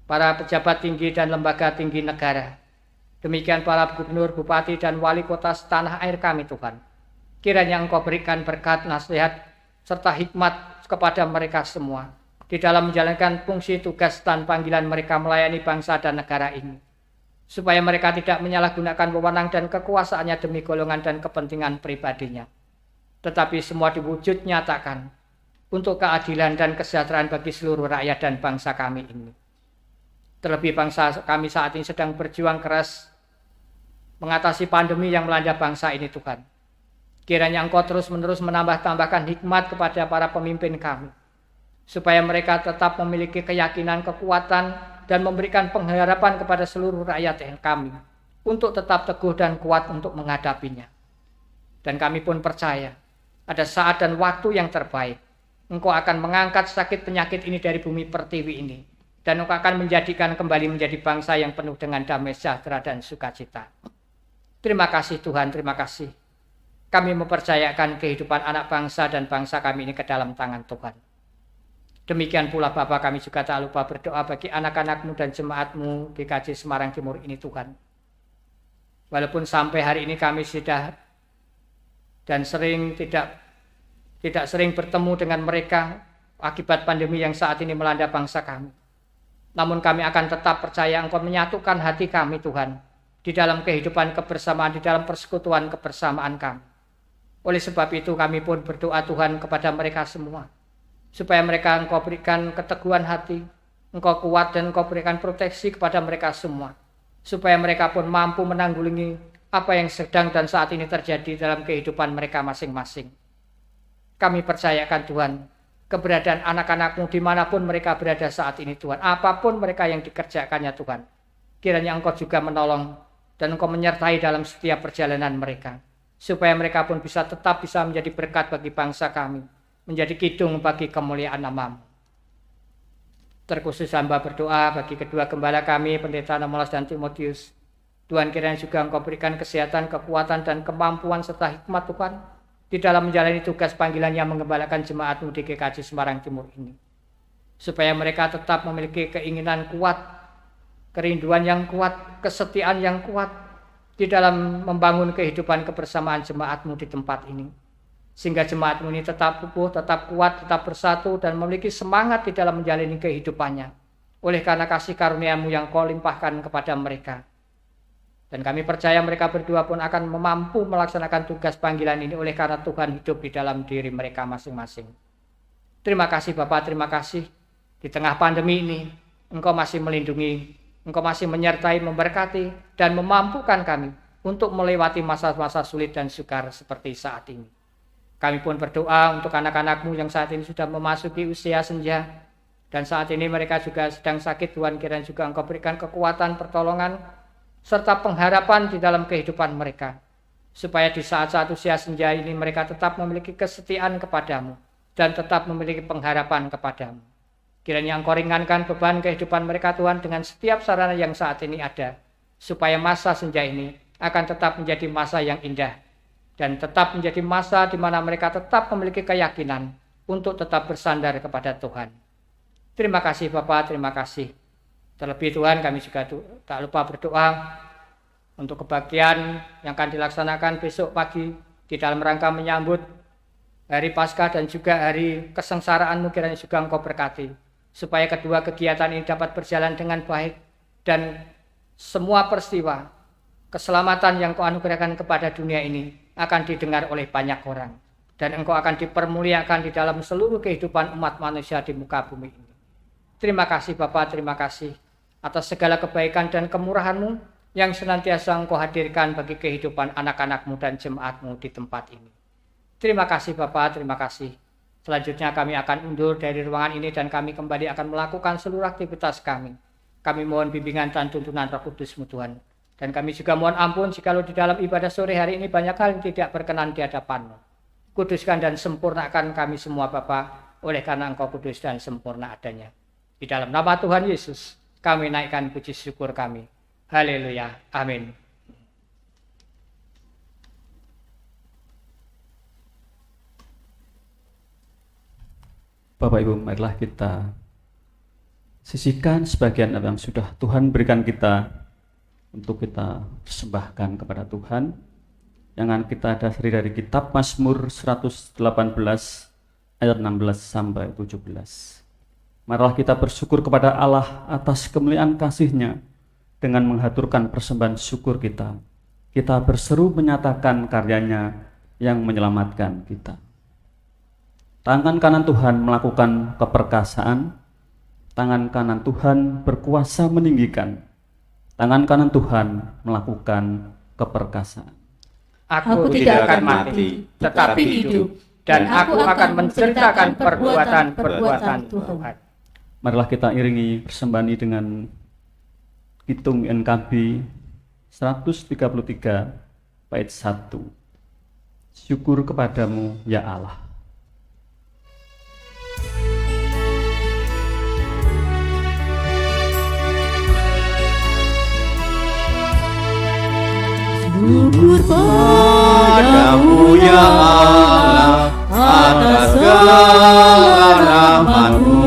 para pejabat tinggi dan lembaga tinggi negara. Demikian para gubernur, bupati dan wali kota setanah air kami Tuhan. Kiranya Engkau berikan berkat, nasihat, serta hikmat kepada mereka semua di dalam menjalankan fungsi tugas dan panggilan mereka melayani bangsa dan negara ini. supaya mereka tidak menyalahgunakan wewenang dan kekuasaannya demi golongan dan kepentingan pribadinya, tetapi semua diwujud nyatakan untuk keadilan dan kesejahteraan bagi seluruh rakyat dan bangsa kami ini. Terlebih bangsa kami saat ini sedang berjuang keras mengatasi pandemi yang melanda bangsa ini, Tuhan. Kiranya Engkau terus-menerus menambah-tambahkan hikmat kepada para pemimpin kami, supaya mereka tetap memiliki keyakinan, kekuatan, dan memberikan pengharapan kepada seluruh rakyat yang kami, untuk tetap teguh dan kuat untuk menghadapinya. Dan kami pun percaya, ada saat dan waktu yang terbaik, Engkau akan mengangkat sakit penyakit ini dari bumi pertiwi ini, dan Engkau akan menjadikan kembali menjadi bangsa yang penuh dengan damai sejahtera dan sukacita. Terima kasih Tuhan, terima kasih. Kami mempercayakan kehidupan anak bangsa dan bangsa kami ini ke dalam tangan Tuhan. Demikian pula Bapa, kami juga tak lupa berdoa bagi anak-anak-Mu dan jemaat-Mu GKJ Semarang Timur ini, Tuhan. Walaupun sampai hari ini kami sudah dan tidak sering bertemu dengan mereka akibat pandemi yang saat ini melanda bangsa kami. Namun kami akan tetap percaya Engkau menyatukan hati kami, Tuhan, di dalam kehidupan kebersamaan, di dalam persekutuan kebersamaan kami. Oleh sebab itu kami pun berdoa Tuhan kepada mereka semua, supaya mereka Engkau berikan keteguhan hati, Engkau kuat dan Engkau berikan proteksi kepada mereka semua, supaya mereka pun mampu menanggulangi apa yang sedang dan saat ini terjadi dalam kehidupan mereka masing-masing. Kami percayakan Tuhan, keberadaan anak-anak-Mu dimanapun mereka berada saat ini Tuhan, apapun mereka yang dikerjakannya Tuhan, kiranya Engkau juga menolong dan Engkau menyertai dalam setiap perjalanan mereka, supaya mereka pun tetap bisa menjadi berkat bagi bangsa kami, menjadi kidung bagi kemuliaan nama-Mu. Terkhusus hamba berdoa bagi kedua gembala kami, Pendeta Nomolas dan Timotius. Tuhan, kiranya juga Engkau berikan kesehatan, kekuatan, dan kemampuan serta hikmat Tuhan, di dalam menjalani tugas panggilan yang mengembalakan jemaat-Mu di GKJ Semarang Timur ini. Supaya mereka tetap memiliki keinginan kuat, kerinduan yang kuat, kesetiaan yang kuat, di dalam membangun kehidupan kebersamaan jemaat-Mu di tempat ini. Sehingga jemaat-Mu ini tetap utuh, tetap kuat, tetap bersatu, dan memiliki semangat di dalam menjalani kehidupannya, oleh karena kasih karunia-Mu yang Kau limpahkan kepada mereka. Dan kami percaya mereka berdua pun akan mampu melaksanakan tugas panggilan ini, oleh karena Tuhan hidup di dalam diri mereka masing-masing. Terima kasih Bapa, terima kasih. Di tengah pandemi ini, Engkau masih melindungi, Engkau masih menyertai, memberkati, dan memampukan kami untuk melewati masa-masa sulit dan sukar seperti saat ini. Kami pun berdoa untuk anak-anak-Mu yang saat ini sudah memasuki usia senja, dan saat ini mereka juga sedang sakit. Tuhan, kiranya juga Engkau berikan kekuatan, pertolongan, serta pengharapan di dalam kehidupan mereka, supaya di saat-saat usia senja ini mereka tetap memiliki kesetiaan kepada-Mu, dan tetap memiliki pengharapan kepada-Mu. Kiranya Engkau ringankan beban kehidupan mereka Tuhan dengan setiap sarana yang saat ini ada, supaya masa senja ini akan tetap menjadi masa yang indah, dan tetap menjadi masa di mana mereka tetap memiliki keyakinan untuk tetap bersandar kepada Tuhan. Terima kasih Bapa, terima kasih. Terlebih Tuhan, kami juga tak lupa berdoa untuk kebaktian yang akan dilaksanakan besok pagi di dalam rangka menyambut hari Paskah dan juga hari kesengsaraan-Mu. Kiranya juga Engkau berkati, supaya kedua kegiatan ini dapat berjalan dengan baik, dan semua peristiwa keselamatan yang Kau anugerahkan kepada dunia ini akan didengar oleh banyak orang, dan Engkau akan dipermuliakan di dalam seluruh kehidupan umat manusia di muka bumi ini. Terima kasih Bapa, terima kasih atas segala kebaikan dan kemurahan-Mu yang senantiasa Engkau hadirkan bagi kehidupan anak-anak-Mu dan jemaat-Mu di tempat ini. Terima kasih Bapa, terima kasih. Selanjutnya kami akan undur dari ruangan ini dan kami kembali akan melakukan seluruh aktivitas kami. Kami mohon bimbingan dan tuntunan Roh Kudus-Mu Tuhan. Dan kami juga mohon ampun jikalau di dalam ibadah sore hari ini banyak hal yang tidak berkenan di hadapan-Mu. Kuduskan dan sempurnakan kami semua Bapa, oleh karena Engkau kudus dan sempurna adanya. Di dalam nama Tuhan Yesus, kami naikkan puji syukur kami. Haleluya. Amin.
Bapak Ibu, marilah kita sisihkan sebagian apa yang sudah Tuhan berikan kita untuk kita persembahkan kepada Tuhan. Yang akan kita dasari dari kitab Mazmur 118 ayat 16 sampai 17. Marilah kita bersyukur kepada Allah atas kemuliaan kasih-Nya dengan menghaturkan persembahan syukur kita, kita berseru menyatakan karyanya yang menyelamatkan kita. Tangan kanan Tuhan melakukan keperkasaan, tangan kanan Tuhan berkuasa meninggikan, tangan kanan Tuhan melakukan keperkasaan.
Aku tidak akan mati, tetapi hidup, dan aku akan menceritakan perbuatan-perbuatan Tuhan.
Marilah kita iringi persembahan ini dengan Kidung NKB 133 bait 1. Syukur kepadamu ya Allah.
Syukur
Padamu ya Allah atas segala rahmat-Mu.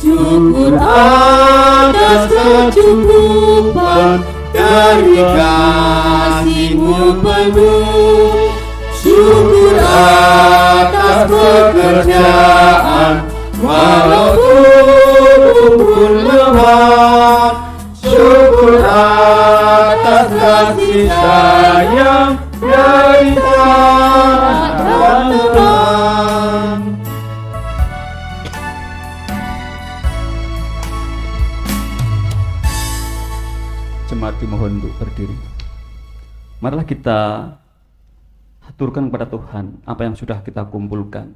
Syukur atas kecukupan dari kasih-Mu penuh. Syukur atas pekerjaan walau pun lemah. Syukur atas kasih sayang dari Tuhan.
Jemaat dimohon untuk berdiri. Marilah kita haturkan kepada Tuhan apa yang sudah kita kumpulkan.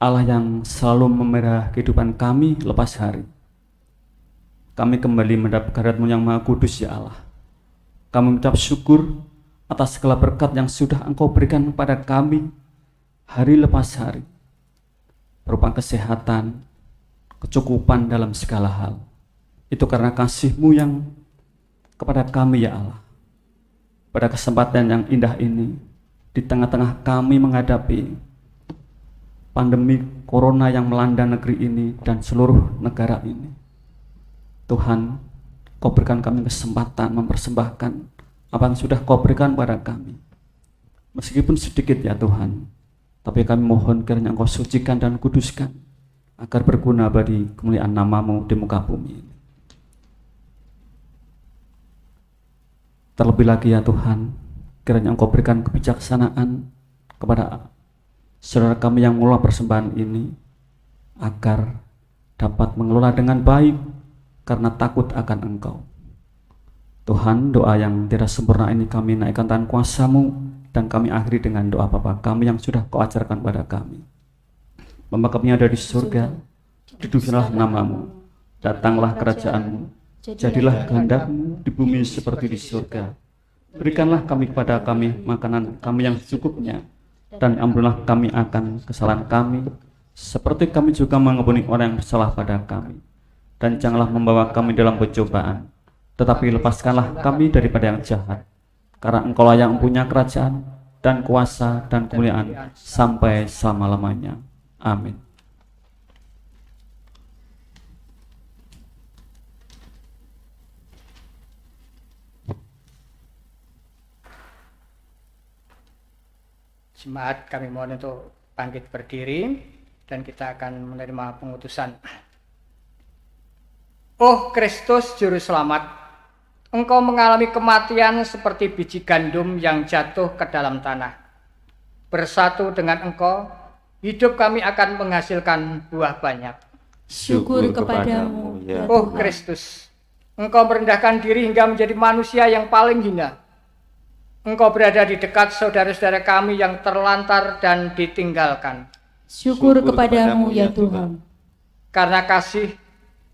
Allah yang selalu memelihara kehidupan kami lepas hari. Kami kembali mendapat hadirat-Mu yang Maha Kudus ya Allah. Kami mengucap syukur atas segala berkat yang sudah Engkau berikan kepada kami hari lepas hari, berupa kesehatan, kecukupan dalam segala hal. Itu karena kasih-Mu yang kepada kami ya Allah. Pada kesempatan yang indah ini, di tengah-tengah kami menghadapi pandemi corona yang melanda negeri ini dan seluruh negara ini, Tuhan, Kau berikan kami kesempatan mempersembahkan apa yang sudah Kau berikan pada kami. Meskipun sedikit ya Tuhan, tapi kami mohon kiranya Engkau sucikan dan kuduskan agar berguna bagi kemuliaan nama-Mu di muka bumi ini. Terlebih lagi ya Tuhan, kiranya Engkau berikan kebijaksanaan kepada saudara kami yang mengelola persembahan ini agar dapat mengelola dengan baik karena takut akan Engkau. Tuhan, doa yang tidak sempurna ini kami naikkan tangan kuasa-Mu dan kami akhiri dengan doa Bapa kami yang sudah Kau ajarkan pada kami. Bapa kami yang ada di surga, dikuduskanlah nama-Mu, datanglah kerajaan-Mu, jadilah kehendak-Mu di bumi seperti di surga. Berikanlah kami kepada kami makanan kami yang secukupnya, dan ampunilah kami akan kesalahan kami, seperti kami juga mengampuni orang yang bersalah pada kami. Dan janganlah membawa kami dalam pencobaan, tetapi lepaskanlah kami daripada yang jahat. Karena Engkaulah yang mempunyai kerajaan dan kuasa dan kemuliaan sampai selama-lamanya. Amin.
Jemaat, kami mohon untuk bangkit berdiri dan kita akan menerima pengutusan. Oh Kristus Juru Selamat, Engkau mengalami kematian seperti biji gandum yang jatuh ke dalam tanah. Bersatu dengan Engkau, hidup kami akan menghasilkan buah banyak.
Syukur kepadamu ya
Oh
Tuhan.
Kristus, Engkau merendahkan diri hingga menjadi manusia yang paling hina. Engkau berada di dekat saudara-saudara kami yang terlantar dan ditinggalkan.
Syukur kepadamu ya Tuhan.
Karena kasih,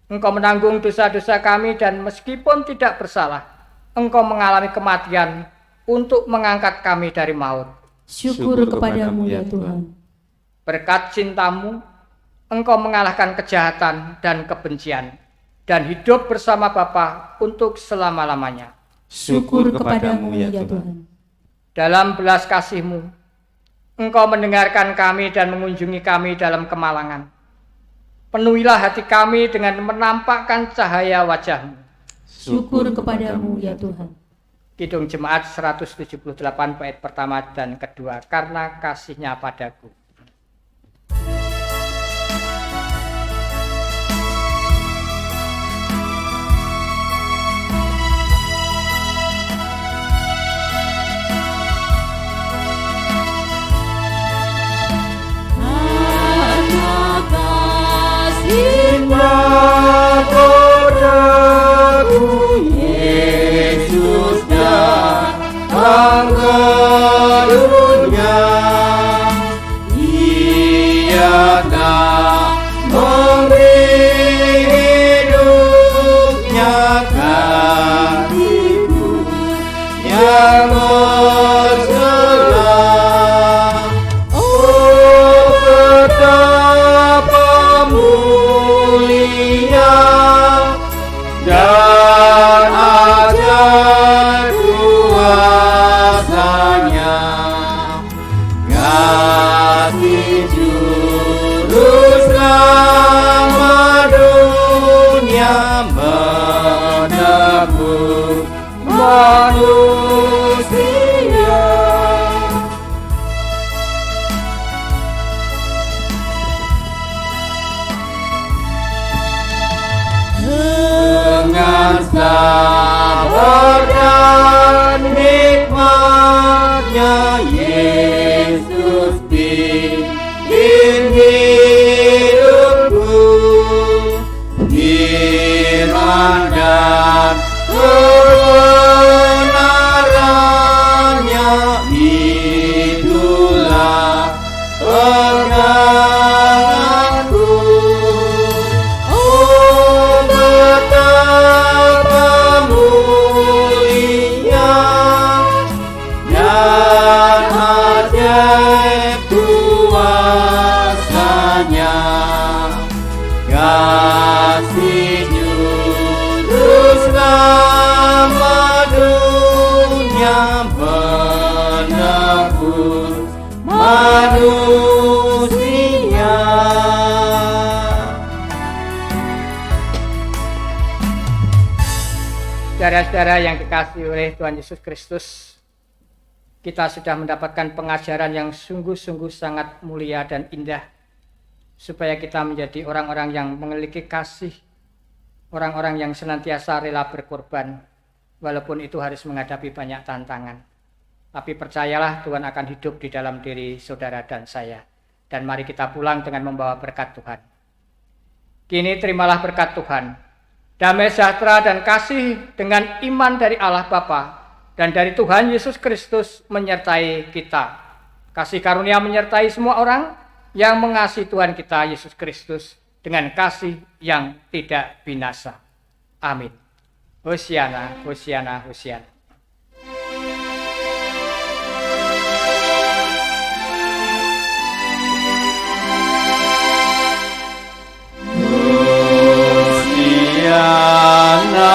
Engkau menanggung dosa-dosa kami dan meskipun tidak bersalah, Engkau mengalami kematian untuk mengangkat kami dari maut.
Syukur kepadamu ya Tuhan.
Berkat cinta-Mu, Engkau mengalahkan kejahatan dan kebencian dan hidup bersama Bapa untuk selama-lamanya.
Syukur kepadamu ya Tuhan.
Dalam belas kasih-Mu, Engkau mendengarkan kami dan mengunjungi kami dalam kemalangan. Penuhilah hati kami dengan menampakkan cahaya wajah-Mu.
Syukur kepadamu ya Tuhan.
Kidung Jemaat 178 bait pertama dan kedua, karena kasih-Nya padaku.
manusia. Dengan sabar dan hikmatnya Yesus bimbing hidupku, firman dan kebenarannya itulah peganganku. Oh, betapa mulia dan ajaib kuasanya, kasih juru selamat dunia menebus manusia.
Saudara-saudara yang dikasihi oleh Tuhan Yesus Kristus, kita sudah mendapatkan pengajaran yang sungguh-sungguh sangat mulia dan indah, supaya kita menjadi orang-orang yang memiliki kasih, orang-orang yang senantiasa rela berkorban, walaupun itu harus menghadapi banyak tantangan. Tapi percayalah, Tuhan akan hidup di dalam diri saudara dan saya. Dan mari kita pulang dengan membawa berkat Tuhan. Kini terimalah berkat Tuhan. Damai sejahtera dan kasih dengan iman dari Allah Bapa dan dari Tuhan Yesus Kristus menyertai kita. Kasih karunia menyertai semua orang yang mengasihi Tuhan kita Yesus Kristus dengan kasih yang tidak binasa. Amin. Hosiana, Hosiana, Hosiana.
Hosiana,